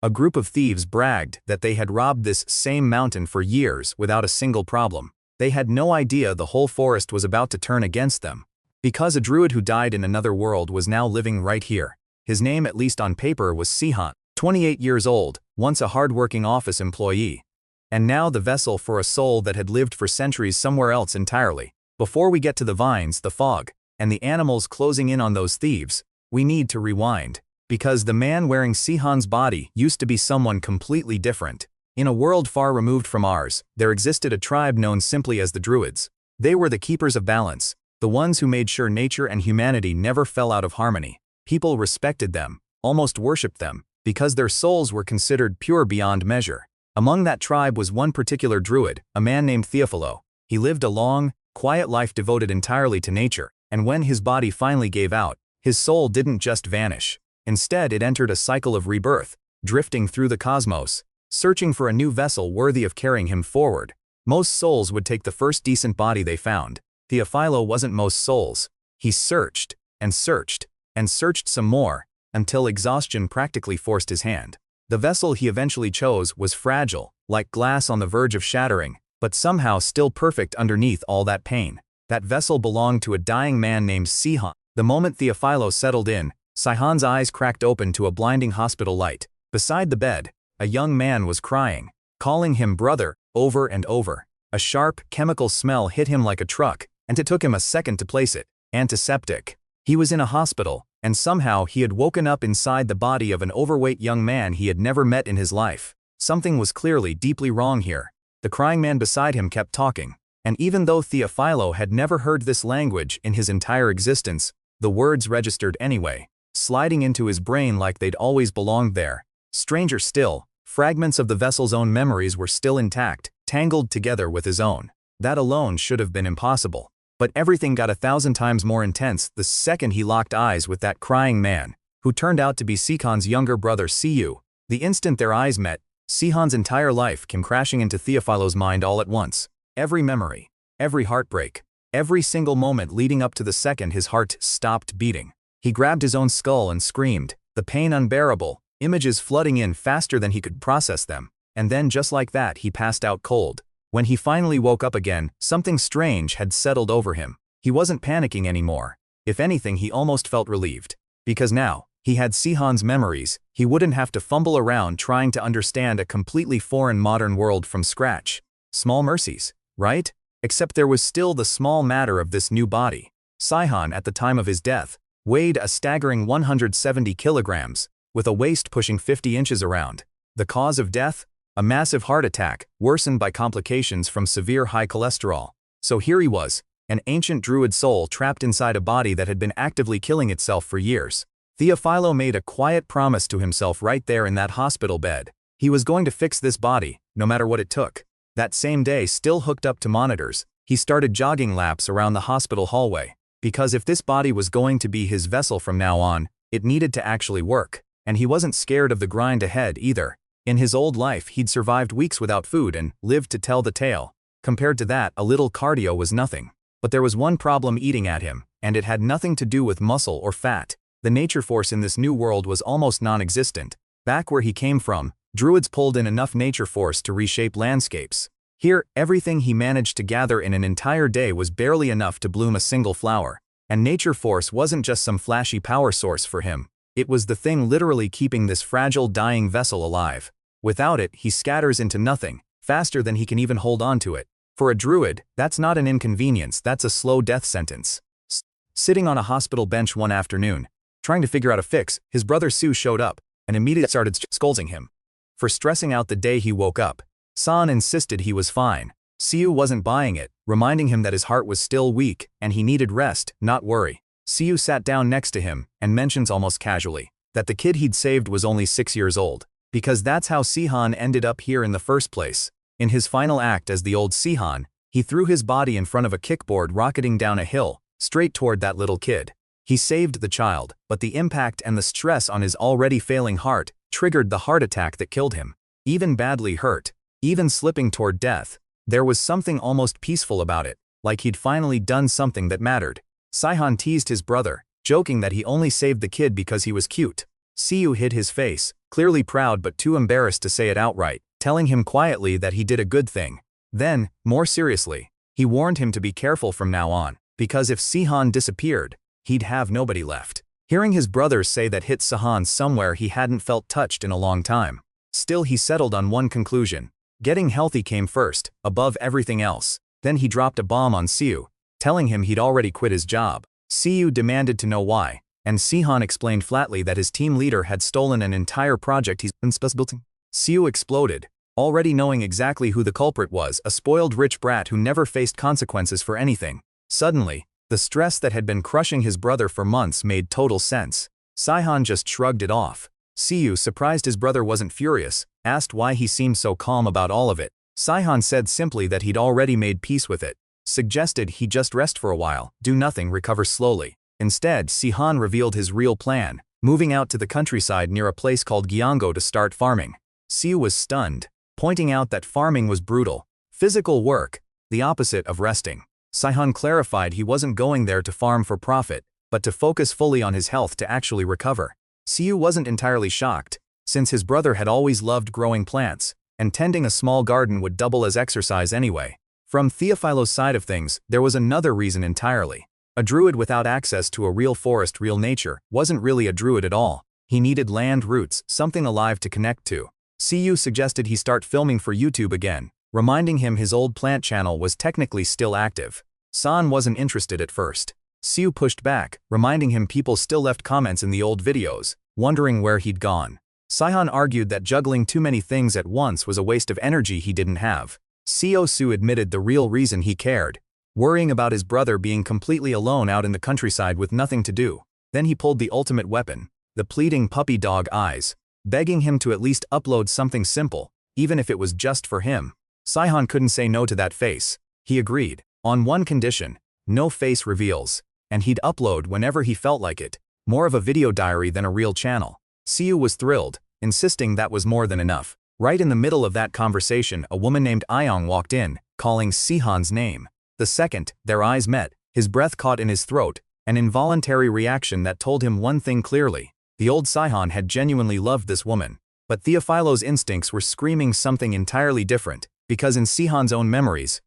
A group of thieves bragged that they had robbed this same mountain for years without a single problem. They had no idea the whole forest was about to turn against them. Because a druid who died in another world was now living right here. His name, at least on paper, was Sihan, 28 years old, once a hard-working office employee. And now the vessel for a soul that had lived for centuries somewhere else entirely. Before we get to the vines, the fog, and the animals closing in on those thieves, we need to rewind. Because the man wearing Sihan's body used to be someone completely different. In a world far removed from ours, there existed a tribe known simply as the Druids. They were the keepers of balance, the ones who made sure nature and humanity never fell out of harmony. People respected them, almost worshipped them, because their souls were considered pure beyond measure. Among that tribe was one particular druid, a man named Theophilo. He lived a long, quiet life devoted entirely to nature, and when his body finally gave out, his soul didn't just vanish. Instead, it entered a cycle of rebirth, drifting through the cosmos, searching for a new vessel worthy of carrying him forward. Most souls would take the first decent body they found. Theophilo wasn't most souls. He searched, and searched, and searched some more, until exhaustion practically forced his hand. The vessel he eventually chose was fragile, like glass on the verge of shattering, but somehow still perfect underneath all that pain. That vessel belonged to a dying man named Sihan. The moment Theophilo settled in, Sihan's eyes cracked open to a blinding hospital light. Beside the bed, a young man was crying, calling him brother, over and over. A sharp, chemical smell hit him like a truck, and it took him a second to place it. Antiseptic. He was in a hospital, and somehow he had woken up inside the body of an overweight young man he had never met in his life. Something was clearly deeply wrong here. The crying man beside him kept talking, and even though Theophilo had never heard this language in his entire existence, the words registered anyway, sliding into his brain like they'd always belonged there. Stranger still, fragments of the vessel's own memories were still intact, tangled together with his own. That alone should have been impossible. But everything got 1,000 times more intense the second he locked eyes with that crying man, who turned out to be Sihan's younger brother Siyu. The instant their eyes met, Sihan's entire life came crashing into Theophilo's mind all at once. Every memory, every heartbreak, every single moment leading up to the second his heart stopped beating. He grabbed his own skull and screamed, the pain unbearable, images flooding in faster than he could process them. And then just like that he passed out cold. When he finally woke up again, something strange had settled over him. He wasn't panicking anymore. If anything, he almost felt relieved. Because now, he had Sihan's memories. He wouldn't have to fumble around trying to understand a completely foreign modern world from scratch. Small mercies, right? Except there was still the small matter of this new body. Sihan, at the time of his death, weighed a staggering 170 kilograms, with a waist pushing 50 inches around. The cause of death? A massive heart attack, worsened by complications from severe high cholesterol. So here he was, an ancient druid soul trapped inside a body that had been actively killing itself for years. Theophilo made a quiet promise to himself right there in that hospital bed. He was going to fix this body, no matter what it took. That same day, still hooked up to monitors, he started jogging laps around the hospital hallway. Because if this body was going to be his vessel from now on, it needed to actually work. And he wasn't scared of the grind ahead either. In his old life, he'd survived weeks without food and lived to tell the tale. Compared to that, a little cardio was nothing. But there was one problem eating at him, and it had nothing to do with muscle or fat. The nature force in this new world was almost non-existent. Back where he came from, druids pulled in enough nature force to reshape landscapes. Here, everything he managed to gather in an entire day was barely enough to bloom a single flower. And nature force wasn't just some flashy power source for him. It was the thing literally keeping this fragile, dying vessel alive. Without it, he scatters into nothing, faster than he can even hold on to it. For a druid, that's not an inconvenience, that's a slow death sentence. Sitting on a hospital bench one afternoon, trying to figure out a fix, his brother Su showed up, and immediately started scolding him for stressing out the day he woke up. San insisted he was fine. Siu wasn't buying it, reminding him that his heart was still weak, and he needed rest, not worry. Siu sat down next to him, and mentions almost casually that the kid he'd saved was only 6 years old. Because that's how Sihan ended up here in the first place. In his final act as the old Sihan, he threw his body in front of a kickboard rocketing down a hill, straight toward that little kid. He saved the child, but the impact and the stress on his already failing heart triggered the heart attack that killed him. Even badly hurt, even slipping toward death, there was something almost peaceful about it, like he'd finally done something that mattered. Sihan teased his brother, joking that he only saved the kid because he was cute. Siu hid his face, clearly proud but too embarrassed to say it outright, telling him quietly that he did a good thing. Then, more seriously, he warned him to be careful from now on, because if Sihan disappeared, he'd have nobody left. Hearing his brothers say that hit Sihan somewhere he hadn't felt touched in a long time. Still he settled on one conclusion. Getting healthy came first, above everything else. Then he dropped a bomb on Siu, telling him he'd already quit his job. Siu demanded to know why, and Sihan explained flatly that his team leader had stolen an entire project he's been building. Siu exploded, already knowing exactly who the culprit was, a spoiled rich brat who never faced consequences for anything. Suddenly, the stress that had been crushing his brother for months made total sense. Sihan just shrugged it off. Siu, surprised his brother wasn't furious, asked why he seemed so calm about all of it. Sihan said simply that he'd already made peace with it, suggested he just rest for a while, do nothing, recover slowly. Instead, Sihan revealed his real plan, moving out to the countryside near a place called Gyeonggo to start farming. Siu was stunned, pointing out that farming was brutal, physical work, the opposite of resting. Sihan clarified he wasn't going there to farm for profit, but to focus fully on his health to actually recover. Siu wasn't entirely shocked, since his brother had always loved growing plants, and tending a small garden would double as exercise anyway. From Theophilo's side of things, there was another reason entirely. A druid without access to a real forest, real nature, wasn't really a druid at all. He needed land roots, something alive to connect to. Siu suggested he start filming for YouTube again, reminding him his old plant channel was technically still active. San wasn't interested at first. Siu pushed back, reminding him people still left comments in the old videos, wondering where he'd gone. Sihan argued that juggling too many things at once was a waste of energy he didn't have. Su admitted the real reason he cared, worrying about his brother being completely alone out in the countryside with nothing to do. Then he pulled the ultimate weapon, the pleading puppy dog eyes, begging him to at least upload something simple, even if it was just for him. Sihan couldn't say no to that face. He agreed, on one condition, no face reveals, and he'd upload whenever he felt like it, more of a video diary than a real channel. Siu was thrilled, insisting that was more than enough. Right in the middle of that conversation, a woman named Ayong walked in, calling Sihan's name. The second their eyes met, his breath caught in his throat, an involuntary reaction that told him one thing clearly. The old Sihan had genuinely loved this woman. But Theophilo's instincts were screaming something entirely different, because in Sihan's own memories,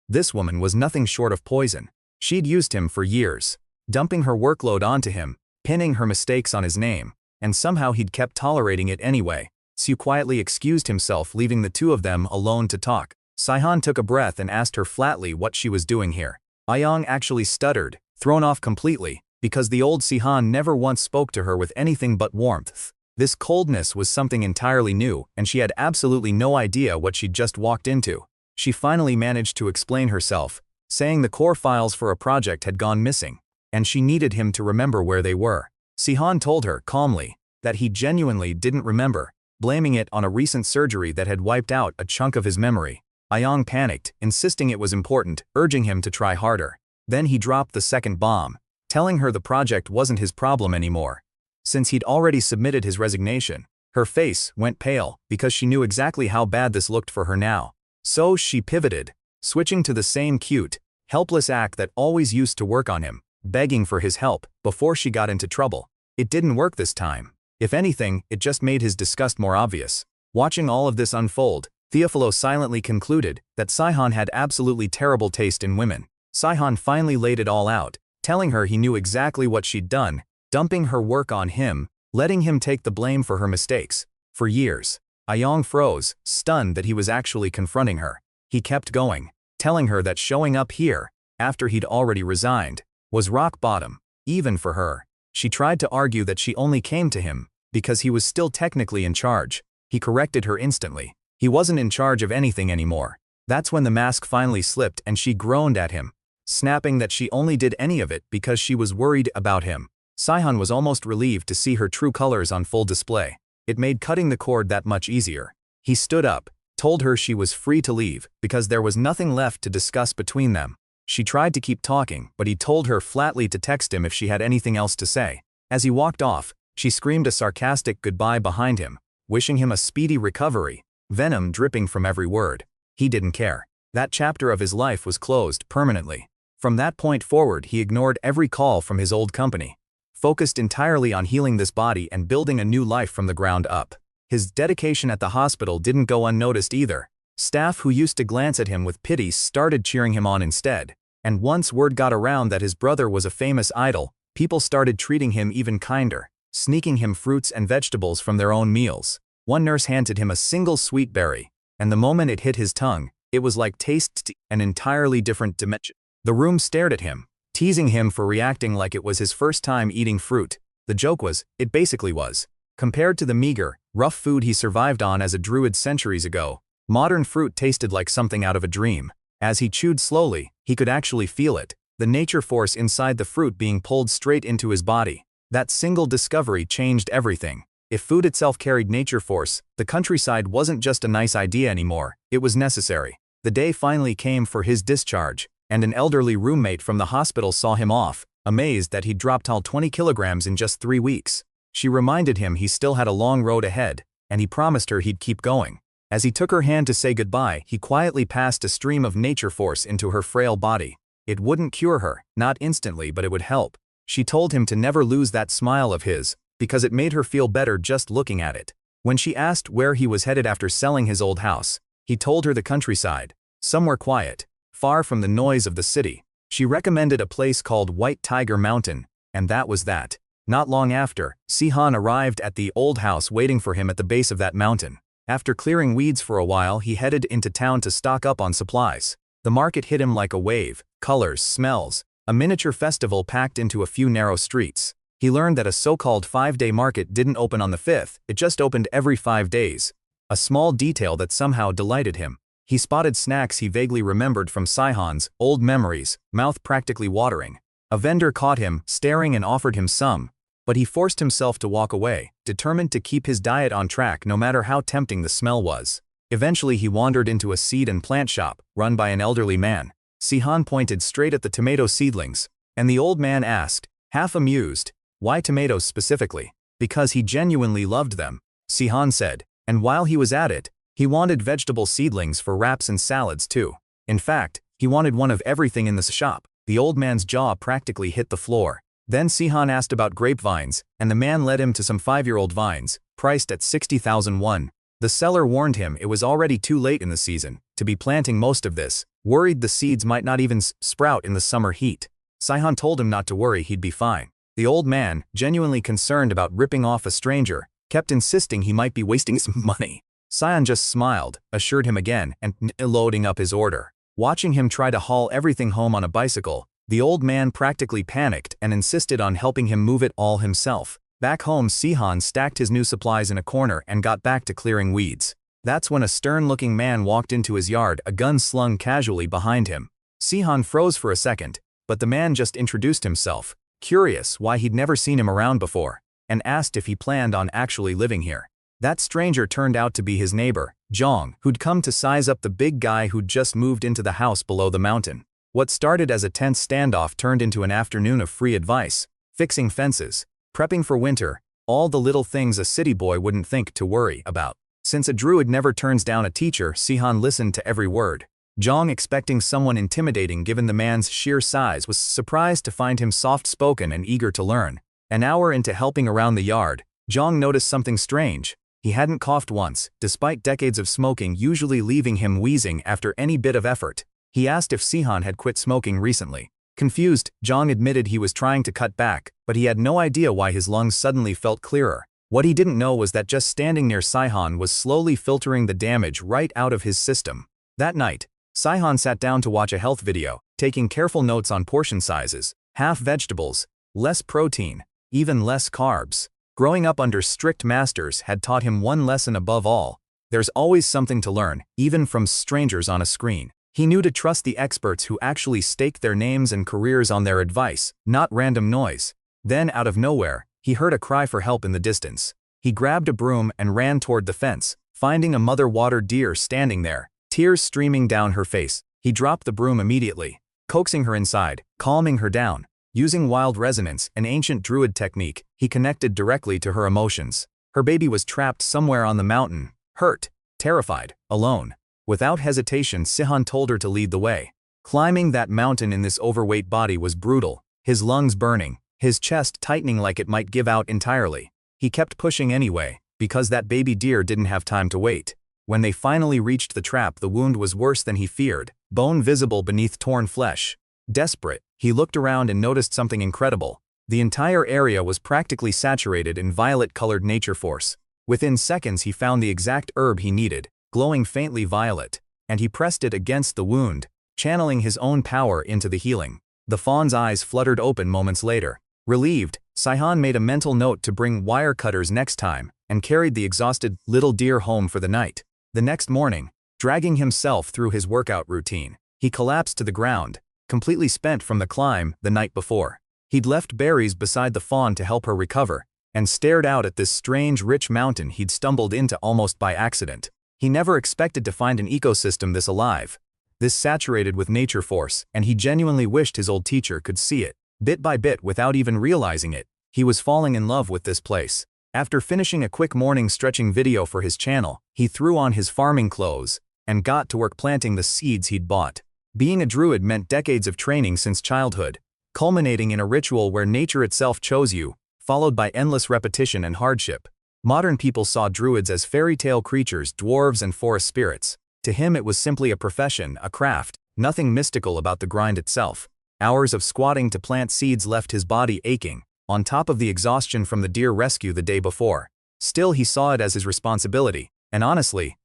this woman was nothing short of poison. She'd used him for years, dumping her workload onto him, pinning her mistakes on his name, and somehow he'd kept tolerating it anyway. Siu quietly excused himself, leaving the two of them alone to talk. Sihan took a breath and asked her flatly what she was doing here. Ayong actually stuttered, thrown off completely, because the old Sihan never once spoke to her with anything but warmth. This coldness was something entirely new, and she had absolutely no idea what she'd just walked into. She finally managed to explain herself, saying the core files for a project had gone missing, and she needed him to remember where they were. Sihan told her, calmly, that he genuinely didn't remember, blaming it on a recent surgery that had wiped out a chunk of his memory. Ayong panicked, insisting it was important, urging him to try harder. Then he dropped the second bomb, telling her the project wasn't his problem anymore, since he'd already submitted his resignation. Her face went pale, because she knew exactly how bad this looked for her now. So she pivoted, switching to the same cute, helpless act that always used to work on him, begging for his help before she got into trouble. It didn't work this time. If anything, it just made his disgust more obvious. Watching all of this unfold, Theophilo silently concluded that Sihan had absolutely terrible taste in women. Sihan finally laid it all out, telling her he knew exactly what she'd done, dumping her work on him, letting him take the blame for her mistakes. For years, Ayong froze, stunned that he was actually confronting her. He kept going, telling her that showing up here, after he'd already resigned, was rock bottom, even for her. She tried to argue that she only came to him because he was still technically in charge. He corrected her instantly. He wasn't in charge of anything anymore. That's when the mask finally slipped and she groaned at him, snapping that she only did any of it because she was worried about him. Sihan was almost relieved to see her true colors on full display. It made cutting the cord that much easier. He stood up, told her she was free to leave because there was nothing left to discuss between them. She tried to keep talking, but he told her flatly to text him if she had anything else to say. As he walked off, she screamed a sarcastic goodbye behind him, wishing him a speedy recovery, venom dripping from every word. He didn't care. That chapter of his life was closed permanently. From that point forward, he ignored every call from his old company, focused entirely on healing this body and building a new life from the ground up. His dedication at the hospital didn't go unnoticed either. Staff who used to glance at him with pity started cheering him on instead. And once word got around that his brother was a famous idol, people started treating him even kinder, sneaking him fruits and vegetables from their own meals. One nurse handed him a single sweet berry, and the moment it hit his tongue, it was like tasting an entirely different dimension. The room stared at him, teasing him for reacting like it was his first time eating fruit. The joke was, it basically was. Compared to the meager, rough food he survived on as a druid centuries ago, modern fruit tasted like something out of a dream. As he chewed slowly, he could actually feel it, the nature force inside the fruit being pulled straight into his body. That single discovery changed everything. If food itself carried nature force, the countryside wasn't just a nice idea anymore, it was necessary. The day finally came for his discharge, and an elderly roommate from the hospital saw him off, amazed that he'd dropped all 20 kilograms in just 3 weeks. She reminded him he still had a long road ahead, and he promised her he'd keep going. As he took her hand to say goodbye, he quietly passed a stream of nature force into her frail body. It wouldn't cure her, not instantly, but it would help. She told him to never lose that smile of his, because it made her feel better just looking at it. When she asked where he was headed after selling his old house, he told her the countryside, somewhere quiet, far from the noise of the city. She recommended a place called White Tiger Mountain, and that was that. Not long after, Sihan arrived at the old house waiting for him at the base of that mountain. After clearing weeds for a while, he headed into town to stock up on supplies. The market hit him like a wave, colors, smells, a miniature festival packed into a few narrow streets. He learned that a so-called 5-day market didn't open on the 5th, it just opened every 5 days. A small detail that somehow delighted him. He spotted snacks he vaguely remembered from Sihan's old memories, mouth practically watering. A vendor caught him, staring, and offered him some. But he forced himself to walk away, determined to keep his diet on track no matter how tempting the smell was. Eventually he wandered into a seed and plant shop, run by an elderly man. Sihan pointed straight at the tomato seedlings, and the old man asked, half amused, why tomatoes specifically? Because he genuinely loved them, Sihan said, and while he was at it, he wanted vegetable seedlings for wraps and salads too. In fact, he wanted one of everything in the shop. The old man's jaw practically hit the floor. Then Sihan asked about grapevines, and the man led him to some 5-year-old vines, priced at 60,000 won. The seller warned him it was already too late in the season to be planting most of this, worried the seeds might not even sprout in the summer heat. Sihan told him not to worry, he'd be fine. The old man, genuinely concerned about ripping off a stranger, kept insisting he might be wasting some money. Sihan just smiled, assured him again, and loading up his order. Watching him try to haul everything home on a bicycle, the old man practically panicked and insisted on helping him move it all himself. Back home, Sihan stacked his new supplies in a corner and got back to clearing weeds. That's when a stern-looking man walked into his yard, a gun slung casually behind him. Sihan froze for a second, but the man just introduced himself, curious why he'd never seen him around before, and asked if he planned on actually living here. That stranger turned out to be his neighbor, Zhang, who'd come to size up the big guy who'd just moved into the house below the mountain. What started as a tense standoff turned into an afternoon of free advice, fixing fences, prepping for winter, all the little things a city boy wouldn't think to worry about. Since a druid never turns down a teacher, Sihan listened to every word. Zhang, expecting someone intimidating given the man's sheer size, was surprised to find him soft-spoken and eager to learn. An hour into helping around the yard, Zhang noticed something strange. He hadn't coughed once, despite decades of smoking usually leaving him wheezing after any bit of effort. He asked if Sihan had quit smoking recently. Confused, Zhang admitted he was trying to cut back, but he had no idea why his lungs suddenly felt clearer. What he didn't know was that just standing near Sihan was slowly filtering the damage right out of his system. That night, Sihan sat down to watch a health video, taking careful notes on portion sizes, half vegetables, less protein, even less carbs. Growing up under strict masters had taught him one lesson above all: there's always something to learn, even from strangers on a screen. He knew to trust the experts who actually staked their names and careers on their advice, not random noise. Then, out of nowhere, he heard a cry for help in the distance. He grabbed a broom and ran toward the fence, finding a mother water deer standing there, tears streaming down her face. He dropped the broom immediately, coaxing her inside, calming her down. Using wild resonance, an ancient druid technique, he connected directly to her emotions. Her baby was trapped somewhere on the mountain, hurt, terrified, alone. Without hesitation, Sihan told her to lead the way. Climbing that mountain in this overweight body was brutal, his lungs burning, his chest tightening like it might give out entirely. He kept pushing anyway, because that baby deer didn't have time to wait. When they finally reached the trap, the wound was worse than he feared, bone visible beneath torn flesh. Desperate, he looked around and noticed something incredible. The entire area was practically saturated in violet-colored nature force. Within seconds he found the exact herb he needed, glowing faintly violet, and he pressed it against the wound, channeling his own power into the healing. The fawn's eyes fluttered open moments later. Relieved, Saihan made a mental note to bring wire cutters next time, and carried the exhausted little deer home for the night. The next morning, dragging himself through his workout routine, he collapsed to the ground, completely spent from the climb the night before. He'd left berries beside the fawn to help her recover, and stared out at this strange rich mountain he'd stumbled into almost by accident. He never expected to find an ecosystem this alive, this saturated with nature force, and he genuinely wished his old teacher could see it. Bit by bit, without even realizing it, he was falling in love with this place. After finishing a quick morning stretching video for his channel, he threw on his farming clothes and got to work planting the seeds he'd bought. Being a druid meant decades of training since childhood, culminating in a ritual where nature itself chose you, followed by endless repetition and hardship. Modern people saw druids as fairy tale creatures, dwarves and forest spirits. To him it was simply a profession, a craft, nothing mystical about the grind itself. Hours of squatting to plant seeds left his body aching, on top of the exhaustion from the deer rescue the day before. Still, he saw it as his responsibility, and honestly,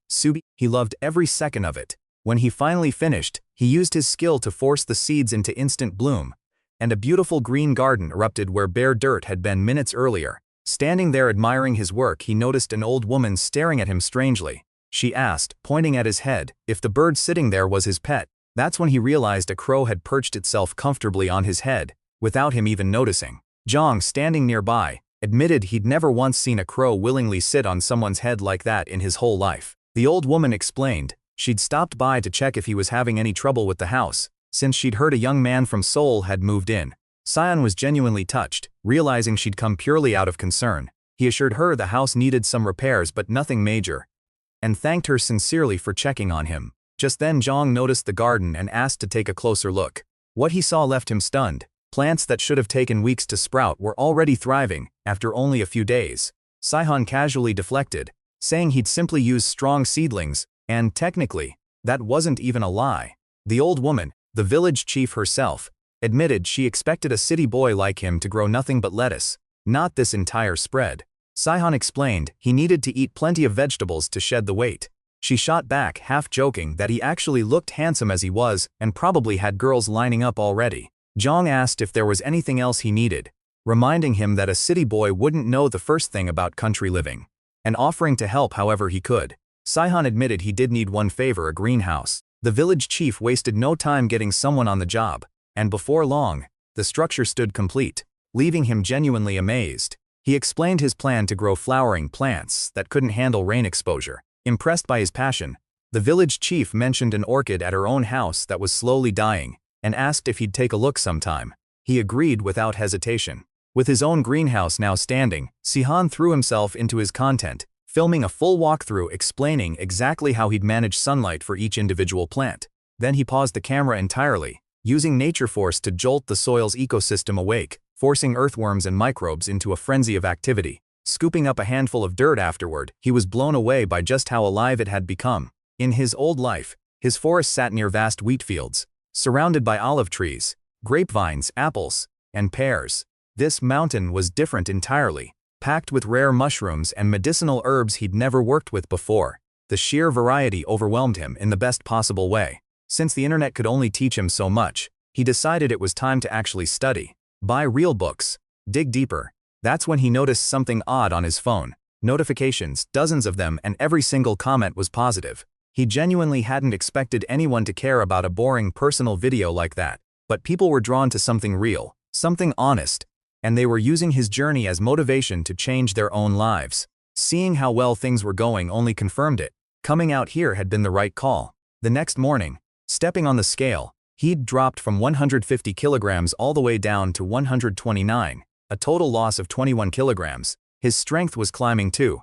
he loved every second of it. When he finally finished, he used his skill to force the seeds into instant bloom, and a beautiful green garden erupted where bare dirt had been minutes earlier. Standing there admiring his work, he noticed an old woman staring at him strangely. She asked, pointing at his head, if the bird sitting there was his pet. That's when he realized a crow had perched itself comfortably on his head, without him even noticing. Zhang, standing nearby, admitted he'd never once seen a crow willingly sit on someone's head like that in his whole life. The old woman explained she'd stopped by to check if he was having any trouble with the house, since she'd heard a young man from Seoul had moved in. Saihan was genuinely touched, realizing she'd come purely out of concern. He assured her the house needed some repairs but nothing major, and thanked her sincerely for checking on him. Just then Zhang noticed the garden and asked to take a closer look. What he saw left him stunned. Plants that should have taken weeks to sprout were already thriving after only a few days. Saihan casually deflected, saying he'd simply used strong seedlings, and technically, that wasn't even a lie. The old woman, the village chief herself, admitted she expected a city boy like him to grow nothing but lettuce, not this entire spread. Saihan explained he needed to eat plenty of vegetables to shed the weight. She shot back, half joking, that he actually looked handsome as he was and probably had girls lining up already. Zhang asked if there was anything else he needed, reminding him that a city boy wouldn't know the first thing about country living, and offering to help however he could. Saihan admitted he did need one favor, a greenhouse. The village chief wasted no time getting someone on the job, and before long, the structure stood complete, leaving him genuinely amazed. He explained his plan to grow flowering plants that couldn't handle rain exposure. Impressed by his passion, the village chief mentioned an orchid at her own house that was slowly dying, and asked if he'd take a look sometime. He agreed without hesitation. With his own greenhouse now standing, Saihan threw himself into his content, filming a full walkthrough explaining exactly how he'd manage sunlight for each individual plant. Then he paused the camera entirely, using nature force to jolt the soil's ecosystem awake, forcing earthworms and microbes into a frenzy of activity. Scooping up a handful of dirt afterward, he was blown away by just how alive it had become. In his old life, his forest sat near vast wheat fields, surrounded by olive trees, grapevines, apples, and pears. This mountain was different entirely, packed with rare mushrooms and medicinal herbs he'd never worked with before. The sheer variety overwhelmed him in the best possible way. Since the internet could only teach him so much, he decided it was time to actually study, buy real books, dig deeper. That's when he noticed something odd on his phone. Notifications, dozens of them, and every single comment was positive. He genuinely hadn't expected anyone to care about a boring personal video like that. But people were drawn to something real, something honest, and they were using his journey as motivation to change their own lives. Seeing how well things were going only confirmed it. Coming out here had been the right call. The next morning, stepping on the scale, he'd dropped from 150 kilograms all the way down to 129. A total loss of 21 kilograms. His strength was climbing too,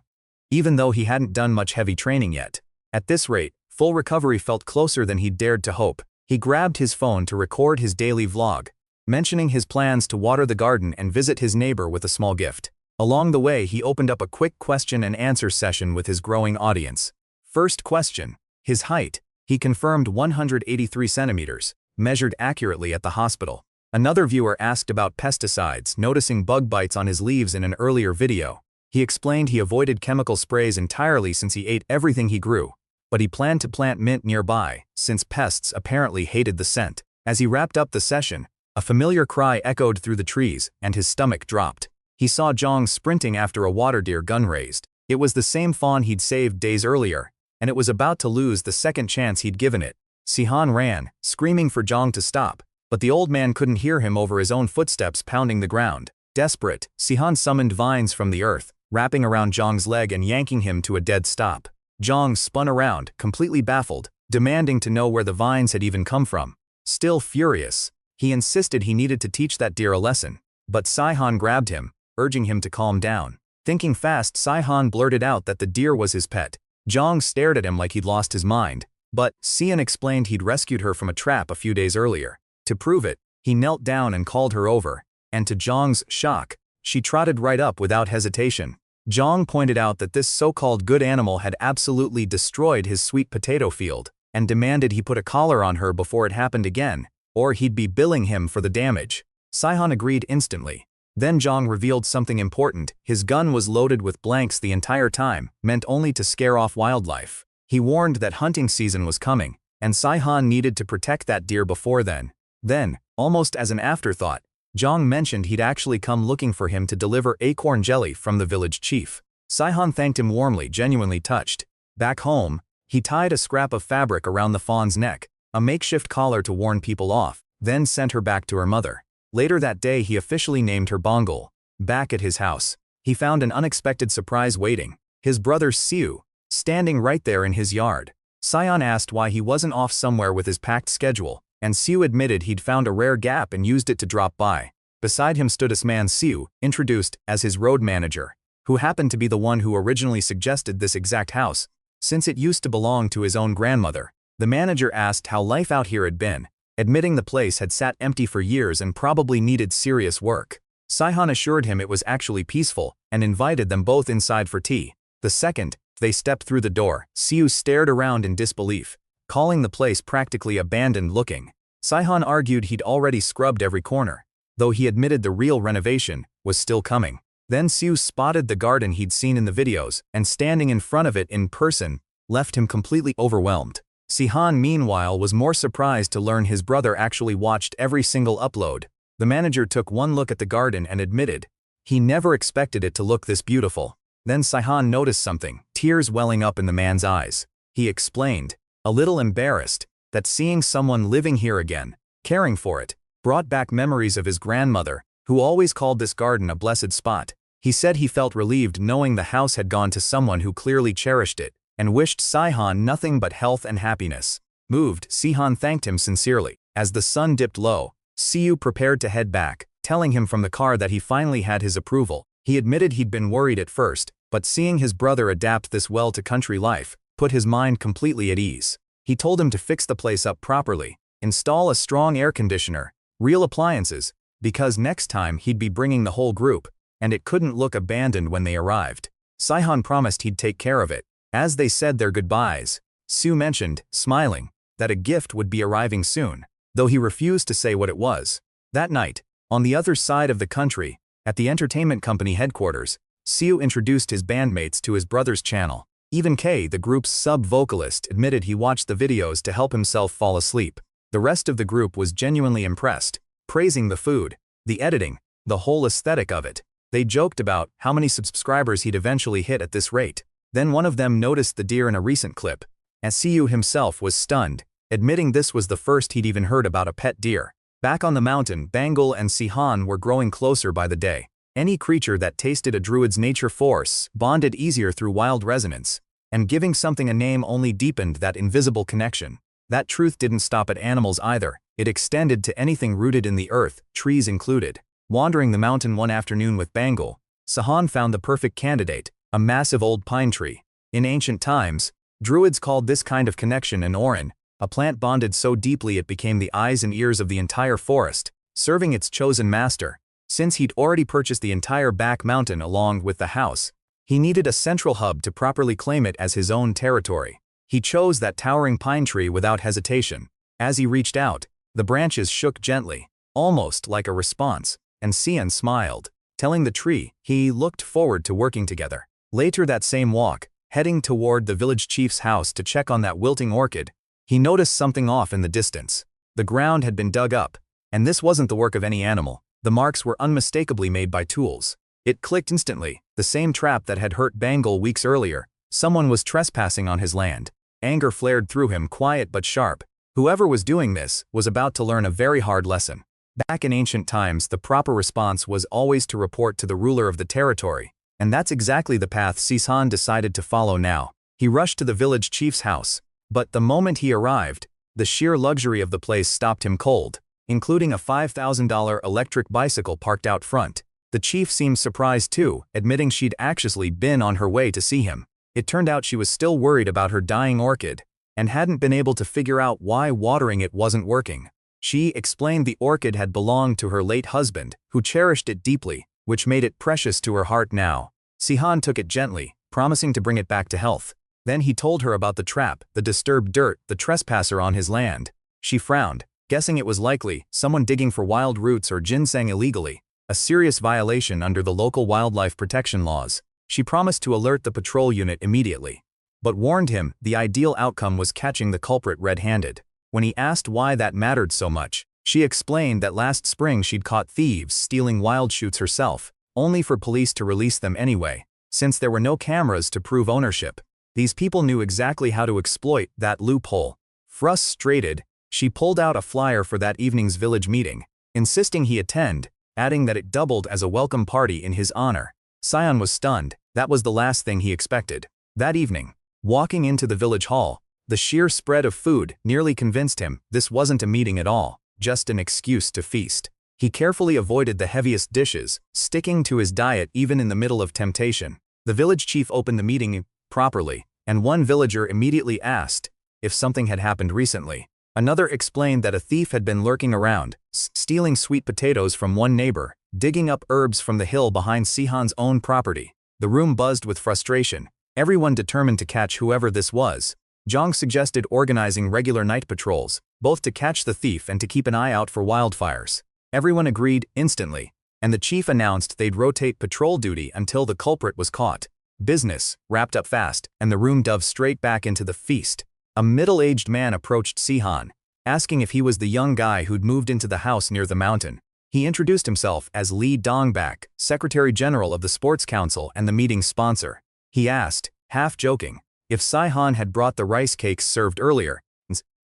even though he hadn't done much heavy training yet. At this rate, full recovery felt closer than he'd dared to hope. He grabbed his phone to record his daily vlog, mentioning his plans to water the garden and visit his neighbor with a small gift. Along the way, he opened up a quick question and answer session with his growing audience. First question. His height. He confirmed 183 centimeters, measured accurately at the hospital. Another viewer asked about pesticides, noticing bug bites on his leaves in an earlier video. He explained he avoided chemical sprays entirely since he ate everything he grew, but he planned to plant mint nearby, since pests apparently hated the scent. As he wrapped up the session, a familiar cry echoed through the trees, and his stomach dropped. He saw Zhang sprinting after a water deer, gun raised. It was the same fawn he'd saved days earlier, and it was about to lose the second chance he'd given it. Sihan ran, screaming for Zhang to stop, but the old man couldn't hear him over his own footsteps pounding the ground. Desperate, Sihan summoned vines from the earth, wrapping around Zhang's leg and yanking him to a dead stop. Zhang spun around, completely baffled, demanding to know where the vines had even come from. Still furious, he insisted he needed to teach that deer a lesson, but Sihan grabbed him, urging him to calm down. Thinking fast, Sihan blurted out that the deer was his pet. Zhang stared at him like he'd lost his mind, but Sihan explained he'd rescued her from a trap a few days earlier. To prove it, he knelt down and called her over, and to Zhang's shock, she trotted right up without hesitation. Zhang pointed out that this so-called good animal had absolutely destroyed his sweet potato field, and demanded he put a collar on her before it happened again, or he'd be billing him for the damage. Sihan agreed instantly. Then Zhang revealed something important. His gun was loaded with blanks the entire time, meant only to scare off wildlife. He warned that hunting season was coming, and Sihan needed to protect that deer before then. Then, almost as an afterthought, Zhang mentioned he'd actually come looking for him to deliver acorn jelly from the village chief. Sihan thanked him warmly, genuinely touched. Back home, he tied a scrap of fabric around the fawn's neck, a makeshift collar to warn people off, then sent her back to her mother. Later that day, he officially named her Bangul. Back at his house, he found an unexpected surprise waiting. His brother Siu, standing right there in his yard. Sihan asked why he wasn't off somewhere with his packed schedule, and Siu admitted he'd found a rare gap and used it to drop by. Beside him stood a man Siu, introduced as his road manager, who happened to be the one who originally suggested this exact house, since it used to belong to his own grandmother. The manager asked how life out here had been, admitting the place had sat empty for years and probably needed serious work. Sihan assured him it was actually peaceful, and invited them both inside for tea. The second they stepped through the door, Siu stared around in disbelief, calling the place practically abandoned looking. Sihan argued he'd already scrubbed every corner, though he admitted the real renovation was still coming. Then Siu spotted the garden he'd seen in the videos, and standing in front of it in person, left him completely overwhelmed. Sihan, meanwhile, was more surprised to learn his brother actually watched every single upload. The manager took one look at the garden and admitted he never expected it to look this beautiful. Then Sihan noticed something, tears welling up in the man's eyes. He explained, a little embarrassed, that seeing someone living here again, caring for it, brought back memories of his grandmother, who always called this garden a blessed spot. He said he felt relieved knowing the house had gone to someone who clearly cherished it, and wished Sihan nothing but health and happiness. Moved, Sihan thanked him sincerely. As the sun dipped low, Siu prepared to head back, telling him from the car that he finally had his approval. He admitted he'd been worried at first, but seeing his brother adapt this well to country life, put his mind completely at ease. He told him to fix the place up properly, install a strong air conditioner, real appliances, because next time he'd be bringing the whole group, and it couldn't look abandoned when they arrived. Sihan promised he'd take care of it. As they said their goodbyes, Siu mentioned, smiling, that a gift would be arriving soon, though he refused to say what it was. That night, on the other side of the country, at the entertainment company headquarters, Siu introduced his bandmates to his brother's channel. Even Kay, the group's sub-vocalist, admitted he watched the videos to help himself fall asleep. The rest of the group was genuinely impressed, praising the food, the editing, the whole aesthetic of it. They joked about how many subscribers he'd eventually hit at this rate. Then one of them noticed the deer in a recent clip, and Siu himself was stunned, admitting this was the first he'd even heard about a pet deer. Back on the mountain, Bangul and Sihan were growing closer by the day. Any creature that tasted a druid's nature force bonded easier through wild resonance, and giving something a name only deepened that invisible connection. That truth didn't stop at animals either. It extended to anything rooted in the earth, trees included. Wandering the mountain one afternoon with Bangul, Sihan found the perfect candidate, a massive old pine tree. In ancient times, druids called this kind of connection an orin, a plant bonded so deeply it became the eyes and ears of the entire forest, serving its chosen master. Since he'd already purchased the entire back mountain along with the house, he needed a central hub to properly claim it as his own territory. He chose that towering pine tree without hesitation. As he reached out, the branches shook gently, almost like a response, and Xian smiled, telling the tree he looked forward to working together. Later that same walk, heading toward the village chief's house to check on that wilting orchid, he noticed something off in the distance. The ground had been dug up, and this wasn't the work of any animal. The marks were unmistakably made by tools. It clicked instantly, the same trap that had hurt Bangul weeks earlier. Someone was trespassing on his land. Anger flared through him, quiet but sharp. Whoever was doing this was about to learn a very hard lesson. Back in ancient times, the proper response was always to report to the ruler of the territory, and that's exactly the path Xihan decided to follow now. He rushed to the village chief's house, but the moment he arrived, the sheer luxury of the place stopped him cold, including a $5,000 electric bicycle parked out front. The chief seemed surprised too, admitting she'd actually been on her way to see him. It turned out she was still worried about her dying orchid, and hadn't been able to figure out why watering it wasn't working. She explained the orchid had belonged to her late husband, who cherished it deeply, which made it precious to her heart now. Xihan took it gently, promising to bring it back to health. Then he told her about the trap, the disturbed dirt, the trespasser on his land. She frowned, guessing it was likely someone digging for wild roots or ginseng illegally, a serious violation under the local wildlife protection laws. She promised to alert the patrol unit immediately, but warned him the ideal outcome was catching the culprit red-handed. When he asked why that mattered so much, she explained that last spring she'd caught thieves stealing wild shoots herself, only for police to release them anyway, since there were no cameras to prove ownership. These people knew exactly how to exploit that loophole. Frustrated, she pulled out a flyer for that evening's village meeting, insisting he attend, adding that it doubled as a welcome party in his honor. Xian was stunned. That was the last thing he expected. That evening, walking into the village hall, the sheer spread of food nearly convinced him this wasn't a meeting at all, just an excuse to feast. He carefully avoided the heaviest dishes, sticking to his diet even in the middle of temptation. The village chief opened the meeting properly, and one villager immediately asked if something had happened recently. Another explained that a thief had been lurking around, stealing sweet potatoes from one neighbor, digging up herbs from the hill behind Xihan's own property. The room buzzed with frustration, everyone determined to catch whoever this was. Zhang suggested organizing regular night patrols, both to catch the thief and to keep an eye out for wildfires. Everyone agreed instantly, and the chief announced they'd rotate patrol duty until the culprit was caught. Business wrapped up fast, and the room dove straight back into the feast. A middle-aged man approached Xihan, asking if he was the young guy who'd moved into the house near the mountain. He introduced himself as Li Dongbak, Secretary General of the Sports Council and the meeting's sponsor. He asked, half joking, if Xihan had brought the rice cakes served earlier.